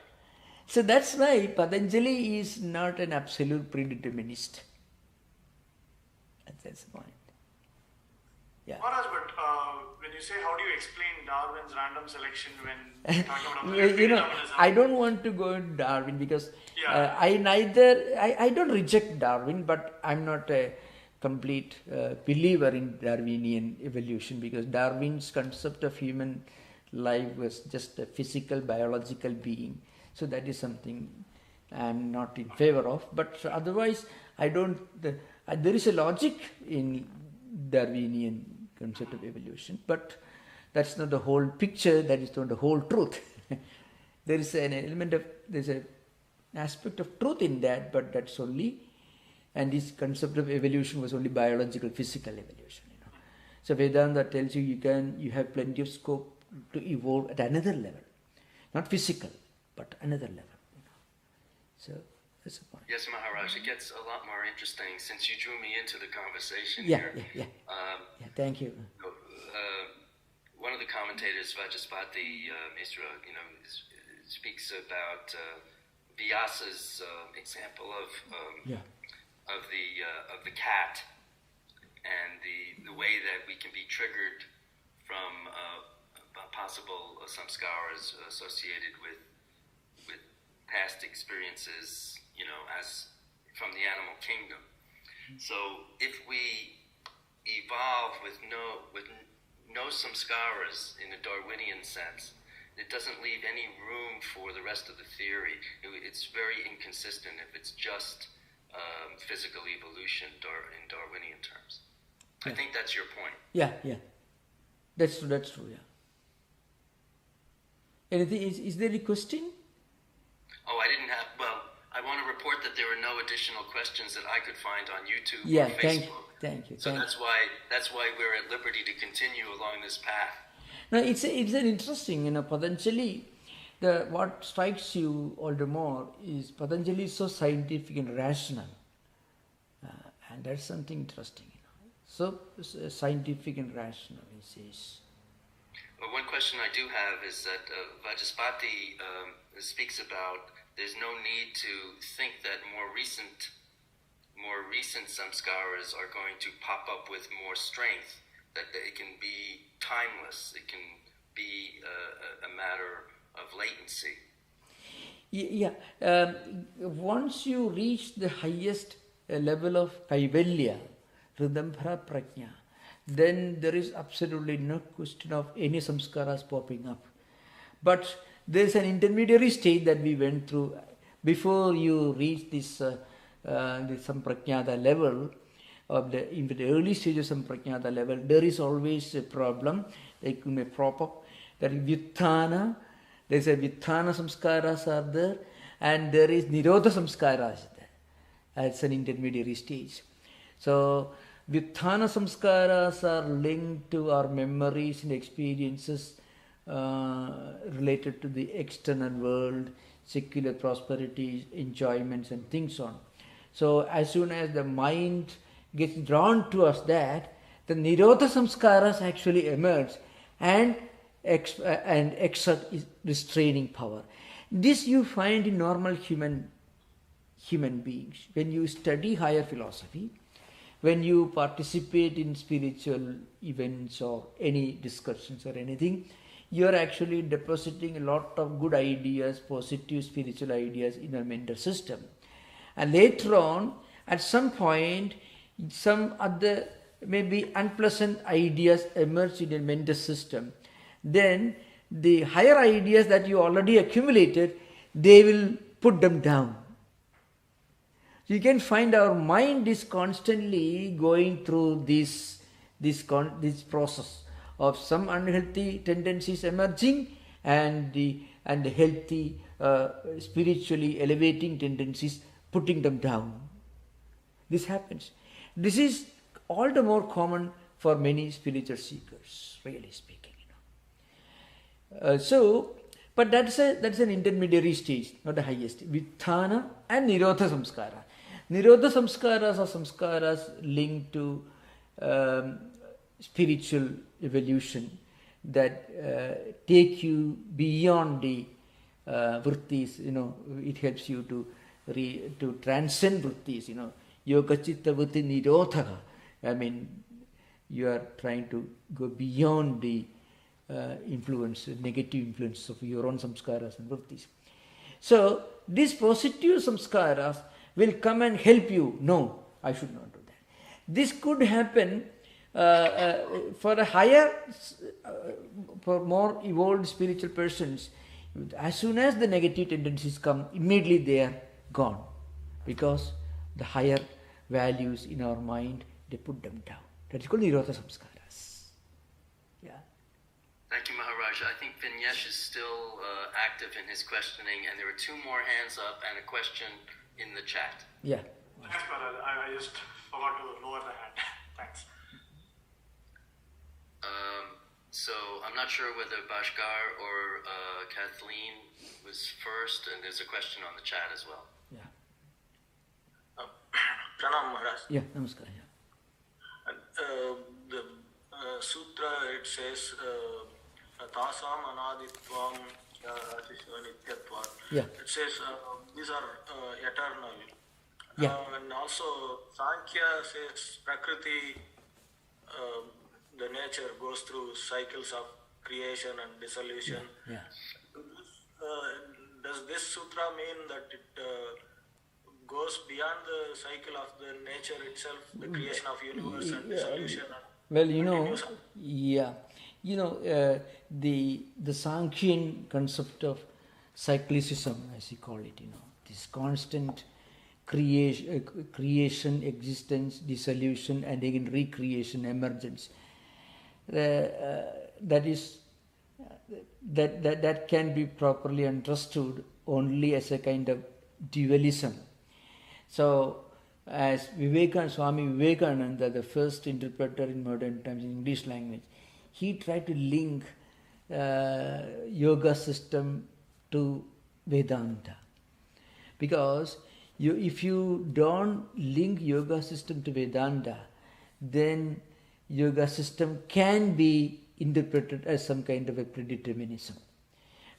So that's why Patanjali is not an absolute predeterminist. That's the point. Yeah. Maharaj, but when you say how do you explain Darwin's random selection when you're talking about Predeterminism? I don't want to go into Darwin because Yeah. I don't reject Darwin, but I'm not a complete believer in Darwinian evolution, because Darwin's concept of human life was just a physical, biological being. So that is something I'm not in favor of. But otherwise, I don't. There is a logic in Darwinian concept of evolution, but that's not the whole picture. That is not the whole truth. There is an element of, there's an aspect of truth in that, but that's only. And this concept of evolution was only biological, physical evolution. So Vedanta tells you you have plenty of scope to evolve at another level, not physical, but another level. So that's the point. Yes, Maharaj, it gets a lot more interesting since you drew me into the conversation Yeah, here. Yeah, thank you. One of the commentators, Vajaspati Misra, speaks about Vyasa's example of the cat, and the way that we can be triggered from possible samskaras associated with past experiences, as from the animal kingdom. So if we evolve with no samskaras in a Darwinian sense, it doesn't leave any room for the rest of the theory. It's very inconsistent if it's just physical evolution in Darwinian terms. Yeah. I think that's your point. Yeah. That's true, yeah. Anything, is there any question? Oh, I want to report that there were no additional questions that I could find on YouTube Yeah, or Facebook. thank you. So that's why we're at liberty to continue along this path. No, it's an interesting, Patanjali, what strikes you all the more is Patanjali is so scientific and rational. And that's something interesting, So scientific and rational, he says. Well, one question I do have is that Vajaspati speaks about there's no need to think that more recent samskaras are going to pop up with more strength, that it can be timeless, it can be a matter of latency. Yeah. Once you reach the highest level of kaivalya, ridambhara prajna, then there is absolutely no question of any samskaras popping up. But there is an intermediary stage that we went through before you reach this samprajnata level. In the early stages of samprajnata level, there is always a problem. It may prop up. That is vyutthana. There is a vyutthana samskaras are there, and there is nirodha samskaras there. It's an intermediary stage. So vyutthana samskaras are linked to our memories and experiences related to the external world, secular prosperity, enjoyments and things on. So as soon as the mind gets drawn towards that, the nirodha samskaras actually emerge and exert restraining power. This you find in normal human beings. When you study higher philosophy, when you participate in spiritual events or any discussions or anything, you are actually depositing a lot of good ideas, positive spiritual ideas in your mental system. And later on, at some point, some other maybe unpleasant ideas emerge in your mental system. Then the higher ideas that you already accumulated, they will put them down. So you can find our mind is constantly going through this process of some unhealthy tendencies emerging and the healthy spiritually elevating tendencies putting them down. This happens. This is all the more common for many spiritual seekers, really speaking. But that's an intermediary stage, not the highest. Vyutthana and nirodha samskara. Nirodha samskaras are samskaras linked to spiritual evolution that take you beyond the vrittis. It helps you to transcend vrittis. Yoga chitta vritti nirodha. I mean, you are trying to go beyond the influence, negative influence of your own samskaras and vrittis. So, these positive samskaras will come and help you. No, I should not do that. This could happen for a higher, for more evolved spiritual persons. As soon as the negative tendencies come, immediately they are gone. Because the higher values in our mind, they put them down. That is called Nirodha Samskaras. Yeah. Thank you, Maharaj. I think Vinyesh is still active in his questioning, and there are two more hands up and a question in the chat. Yeah. Thanks, Maharaj. I just forgot to lower the hand. Thanks. So I'm not sure whether Bhaskar or Kathleen was first, and there's a question on the chat as well. Yeah. Pranam Maharaj. Yeah, namaskar. Yeah. The sutra, it says tasam anaditvam nityatvam. Yeah. It says these are eternal. Yeah. And also Sankhya says Prakriti, the nature goes through cycles of creation and dissolution. Yeah. Does this sutra mean that it goes beyond the cycle of the nature itself, the creation of universe and dissolution? Well, the Sankhyan concept of cyclicism, as you call it, this constant creation, existence, dissolution, and again recreation, emergence. That can be properly understood only as a kind of dualism. So, as Swami Vivekananda, the first interpreter in modern times in English language, he tried to link yoga system to Vedanta. Because if you don't link yoga system to Vedanta, then yoga system can be interpreted as some kind of a predeterminism.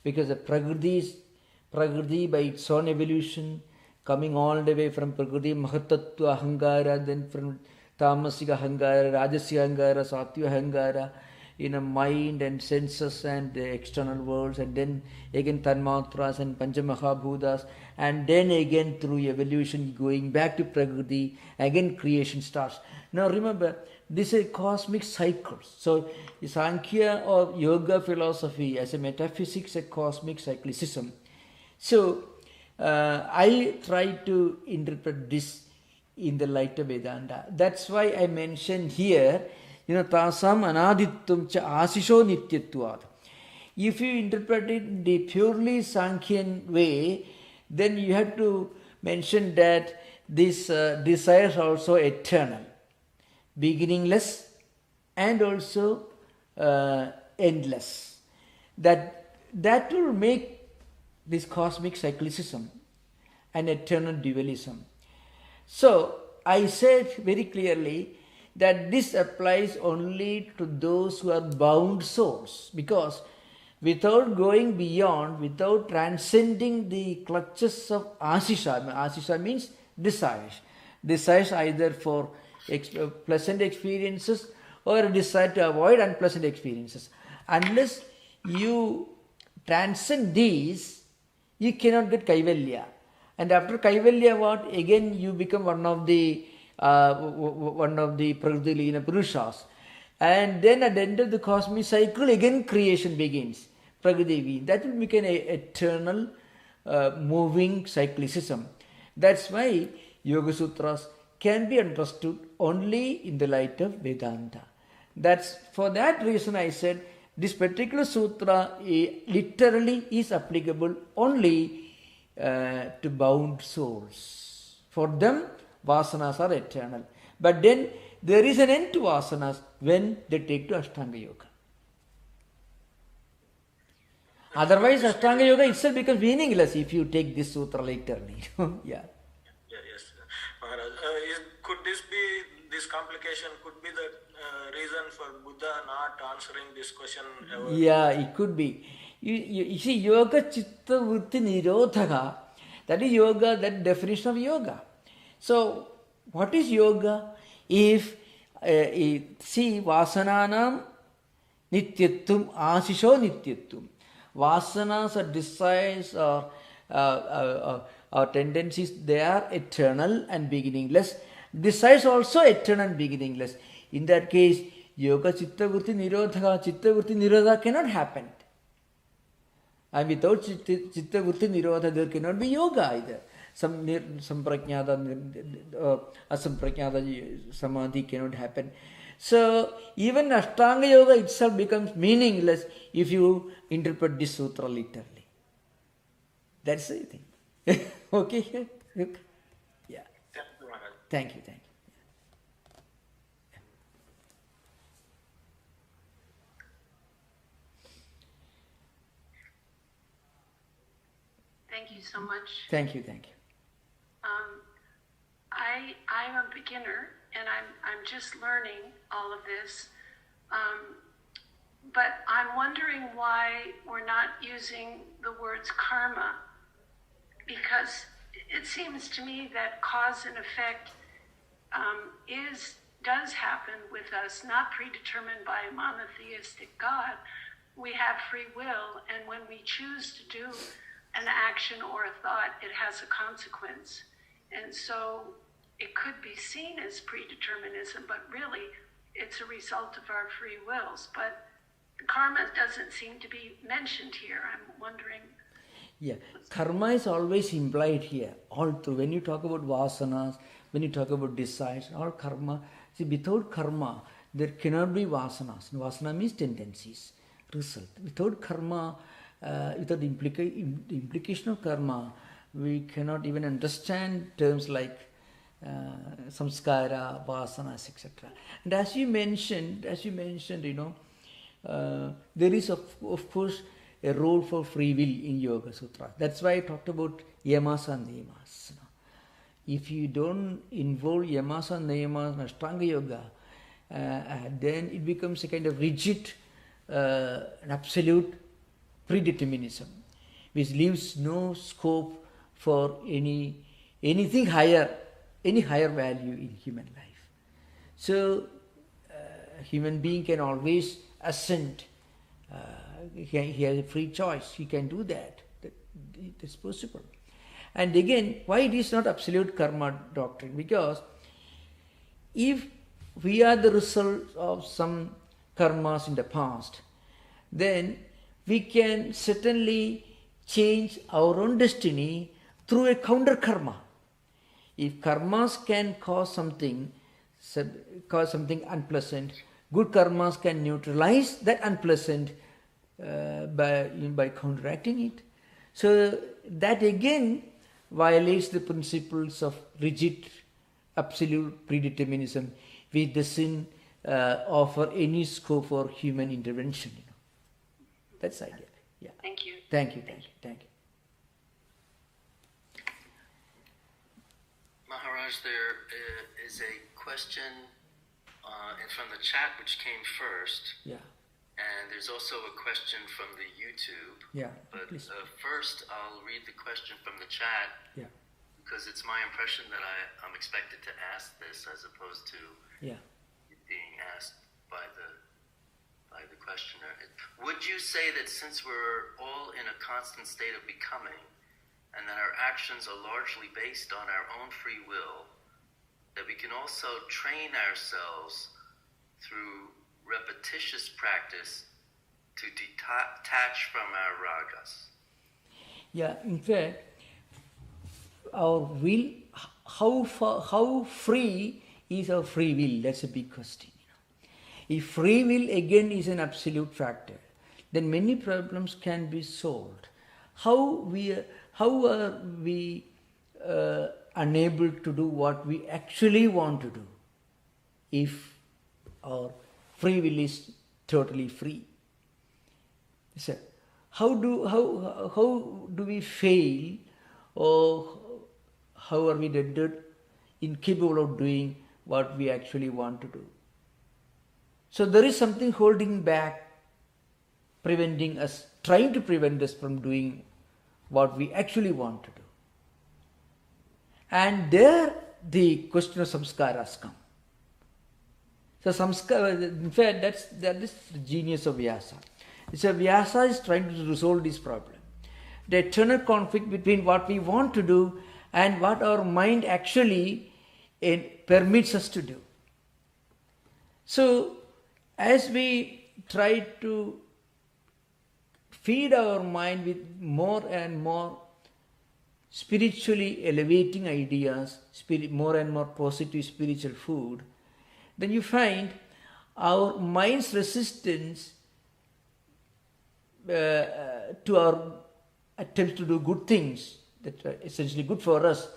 Because the Prakriti by its own evolution, coming all the way from Prakriti, Mahatattva Ahankara, then from Tamasika Ahankara, Rajasika Ahankara, Sattva Ahankara, mind and senses and the external worlds, and then again Tanmatras and Panchamahabhutas, and then again through evolution going back to Prakriti, again creation starts. Now remember, this is a cosmic cycle. So Sankhya or yoga philosophy as a metaphysics, a cosmic cyclicism. So I try to interpret this in the light of Vedanta. That's why I mentioned here, tasam anadittum cha asisho nityatvad. If you interpret it in the purely Sankhyan way, then you have to mention that this desire is also eternal, beginningless, and also endless. That will make this cosmic cyclicism and eternal dualism. So I said very clearly that this applies only to those who are bound souls, because without going beyond, without transcending the clutches of asisha, asisha means desires either for pleasant experiences or a desire to avoid unpleasant experiences. Unless you transcend these, you cannot get kaivalya. And after kaivalya, what? Again you become one of the Prakriti Purushas. And then at the end of the cosmic cycle, again creation begins. Prakriti. That will become an eternal moving cyclicism. That's why Yoga Sutras can be understood only in the light of Vedanta. That's for that reason I said this particular sutra literally is applicable only to bound souls. For them, vasanas are eternal. But then there is an end to vasanas when they take to Ashtanga Yoga. Otherwise, Ashtanga Yoga itself becomes meaningless if you take this sutra literally. Yeah. Yes. Maharaj, could this complication could be the reason for Buddha not answering this question ever? Yeah, it could be. You see, yoga chitta vritti nirodhaka, that is yoga, that definition of yoga. So, what is yoga? If see, vasananam nityatvam asisho nityatvam. Vasanas or desires or tendencies, they are eternal and beginningless. Desires also eternal and beginningless. In that case, yoga chitta vritti nirodha cannot happen. And without chitta vritti nirodha, there cannot be yoga either. Sampraඥāta, asampraඥāta samadhi cannot happen. So even Ashtanga Yoga itself becomes meaningless if you interpret this sutra literally. That's the thing. Okay? Yeah. Thank you. Thank you so much. Thank you. I'm a beginner and I'm just learning all of this. But I'm wondering why we're not using the words karma, because it seems to me that cause and effect does happen with us, not predetermined by a monotheistic God. We have free will, and when we choose to do an action or a thought, it has a consequence. And so it could be seen as predeterminism, but really it's a result of our free wills. But karma doesn't seem to be mentioned here. I'm wondering. Yeah, karma is always implied here, all through. When you talk about vasanas, when you talk about desires, all karma. See, without karma, there cannot be vasanas. Vasana means tendencies, result. Without karma, without the implication of karma, we cannot even understand terms like samskara, vasanas, etc. And as you mentioned, there is of course a role for free will in Yoga Sutra. That's why I talked about yamas and niyamas. If you don't involve yamas and niyamas in Ashtanga Yoga, then it becomes a kind of rigid, an absolute predeterminism, which leaves no scope for anything higher, any higher value in human life. So, a human being can always ascend. He has a free choice. He can do that. That's possible. And again, why it is not absolute karma doctrine? Because if we are the result of some karmas in the past, then we can certainly change our own destiny through a counter karma. If karmas can cause something unpleasant, good karmas can neutralize that unpleasant by counteracting it. So that again violates the principles of rigid absolute predeterminism, which doesn't offer any scope for human intervention. That's the idea. Yeah. Thank you. Thank you. Maharaj, there is a question from the chat which came first. Yeah. And there's also a question from the YouTube. Yeah. But please. First, I'll read the question from the chat. Yeah. Because it's my impression that I'm expected to ask this as opposed to being asked by the questioner. Would you say that since we're all in a constant state of becoming, and that our actions are largely based on our own free will, that we can also train ourselves through repetitious practice to detach from our ragas? Yeah, in fact, our will, how free is our free will? That's a big question. If free will again is an absolute factor, then many problems can be solved. How are we unable to do what we actually want to do if our free will is totally free? So, how do we fail, or how are we rendered incapable of doing what we actually want to do? So there is something holding back, preventing us, trying to prevent us from doing what we actually want to do. And there the question of samskaras come. So in fact, that is the genius of Vyasa. So Vyasa is trying to resolve this problem. The eternal conflict between what we want to do and what our mind actually permits us to do. So as we try to feed our mind with more and more spiritually elevating ideas, more and more positive spiritual food, then you find our mind's resistance to our attempts to do good things that are essentially good for us,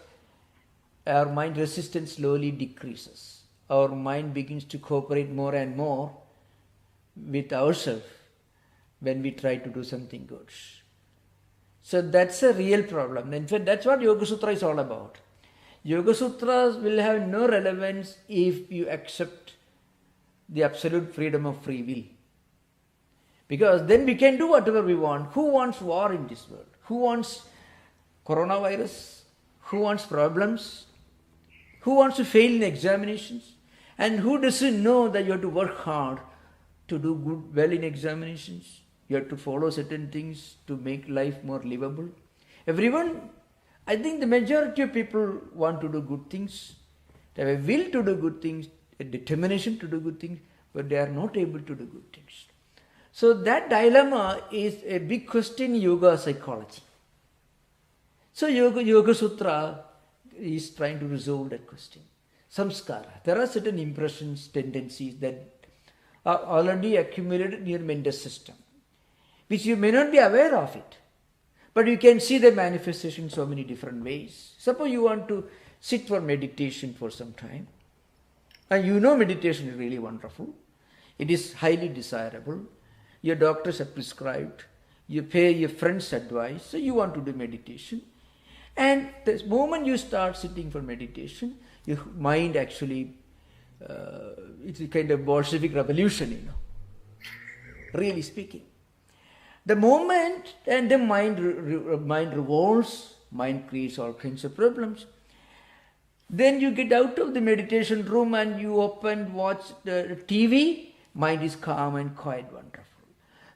our mind resistance slowly decreases. Our mind begins to cooperate more and more with ourselves when we try to do something good. So that's a real problem. In fact, that's what Yoga Sutra is all about. Yoga Sutras will have no relevance if you accept the absolute freedom of free will. Because then we can do whatever we want. Who wants war in this world? Who wants coronavirus? Who wants problems? Who wants to fail in examinations? And who doesn't know that you have to work hard to do well in examinations? You have to follow certain things to make life more livable. Everyone, I think the majority of people want to do good things. They have a will to do good things, a determination to do good things, but they are not able to do good things. So that dilemma is a big question in yoga psychology. So Yoga Sutra is trying to resolve that question. Samskara. There are certain impressions, tendencies that are already accumulated in your mental system, which you may not be aware of it. But you can see the manifestation in so many different ways. Suppose you want to sit for meditation for some time, and you know meditation is really wonderful. It is highly desirable. Your doctors have prescribed. You pay your friends' advice. So you want to do meditation. And the moment you start sitting for meditation, your mind actually, it's a kind of Bolshevik revolution, really speaking. The moment and the mind revolves, mind creates all kinds of problems. Then you get out of the meditation room and you watch the TV, mind is calm and quiet, wonderful.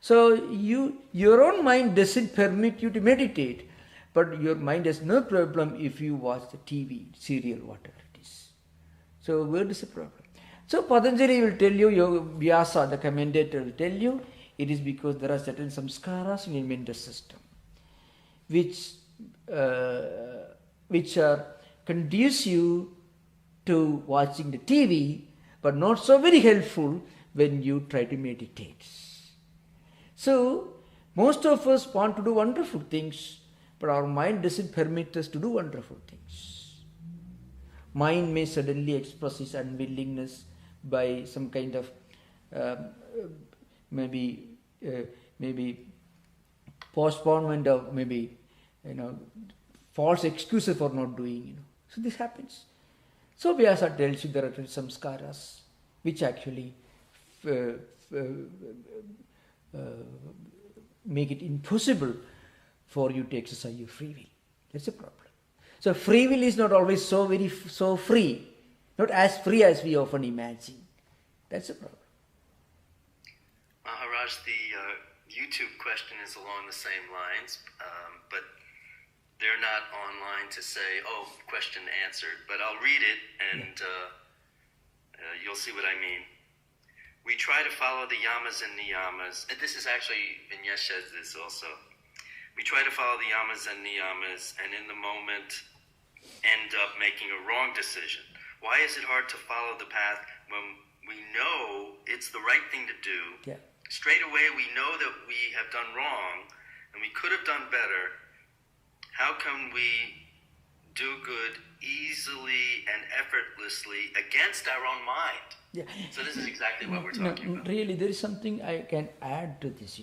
So your own mind doesn't permit you to meditate, but your mind has no problem if you watch the TV, serial, whatever it is. So where is the problem? So Patanjali will tell you, Vyasa, the commentator, will tell you, it is because there are certain samskaras in your mental system, which are conducive to watching the TV, but not so very helpful when you try to meditate. So most of us want to do wonderful things, but our mind doesn't permit us to do wonderful things. Mind may suddenly express its unwillingness by some kind of maybe postponement of maybe false excuses for not doing. So this happens. So Vyasa tells you there are samskaras which actually make it impossible for you to exercise your free will. That's a problem. So free will is not always so free, not as free as we often imagine. That's a problem. Maharaj, the YouTube question is along the same lines, but they're not online to say, oh, question answered. But I'll read it and you'll see what I mean. We try to follow the yamas and niyamas. And this is actually, Vignesh says this also. We try to follow the yamas and niyamas and in the moment end up making a wrong decision. Why is it hard to follow the path when we know it's the right thing to do? Yeah. Straight away we know that we have done wrong and we could have done better. How can we do good easily and effortlessly against our own mind? Yeah. So this is exactly what we're talking about. Really, there is something I can add to this.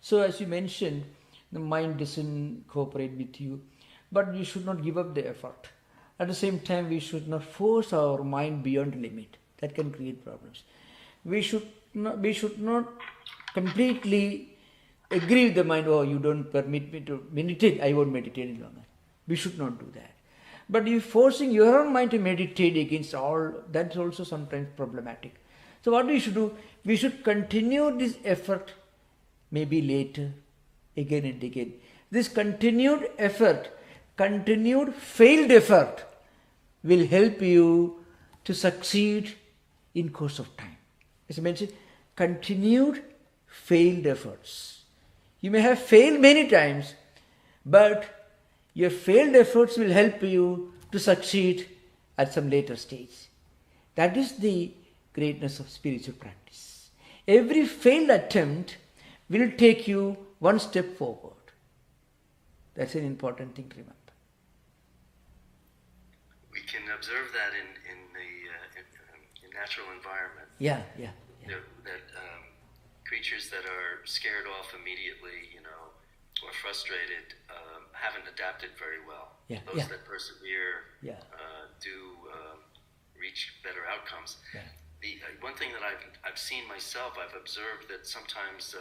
So as you mentioned, the mind doesn't cooperate with you, but you should not give up the effort. At the same time, we should not force our mind beyond limit. That can create problems. We should not completely agree with the mind. Oh, you don't permit me to meditate, I won't meditate any longer. We should not do that. But if forcing your own mind to meditate against all, that's also sometimes problematic. So what we should do? We should continue this effort, maybe later, again and again. This continued effort, continued failed effort will help you to succeed in course of time. As I mentioned, continued failed efforts. You may have failed many times, but your failed efforts will help you to succeed at some later stage. That is the greatness of spiritual practice. Every failed attempt will take you one step forward. That's an important thing to remember. We can observe that in natural environment. Yeah. That creatures that are scared off immediately, or frustrated, haven't adapted very well. Those that persevere do reach better outcomes. The one thing that I've seen myself, I've observed that sometimes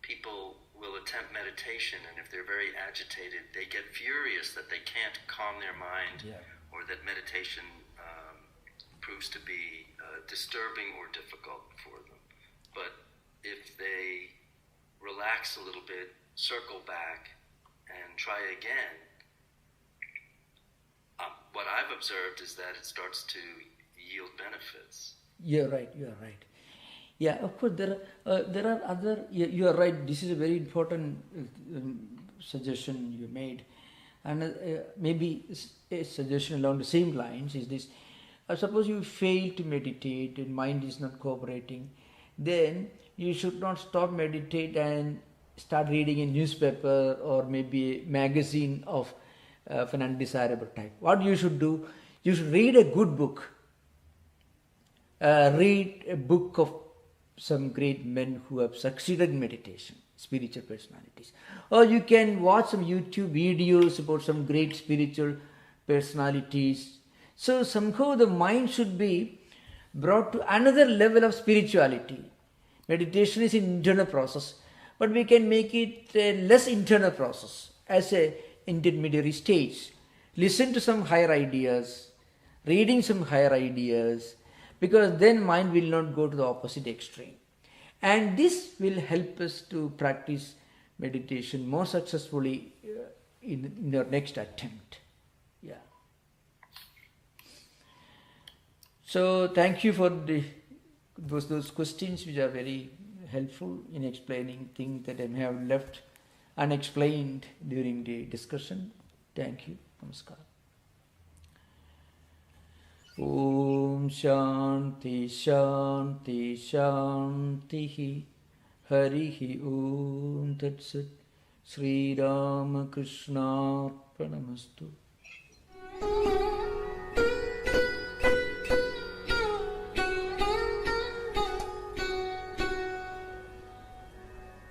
people will attempt meditation, and if they're very agitated, they get furious that they can't calm their mind, or that meditation proves to be disturbing or difficult for them. But if they relax a little bit, circle back, and try again, what I've observed is that it starts to yield benefits. You're right. Yeah, of course, there are other... You are right, this is a very important suggestion you made. And maybe a suggestion along the same lines is this. Suppose you fail to meditate and mind is not cooperating, then you should not stop meditate and start reading a newspaper or maybe a magazine of an undesirable type. What you should do, you should read a good book. Read a book of some great men who have succeeded in meditation, spiritual personalities. Or you can watch some YouTube videos about some great spiritual personalities. So somehow the mind should be brought to another level of spirituality. Meditation is an internal process, but we can make it a less internal process as a intermediary stage. Listen to some higher ideas, reading some higher ideas, because then mind will not go to the opposite extreme. And this will help us to practice meditation more successfully in your next attempt. Yeah. So thank you for those questions, which are very helpful in explaining things that I may have left unexplained during the discussion. Thank you. Namaskar. Om Shanti Shanti Shanti Harihi Om Tat Sat Sri Rama Krishna Pranamastu.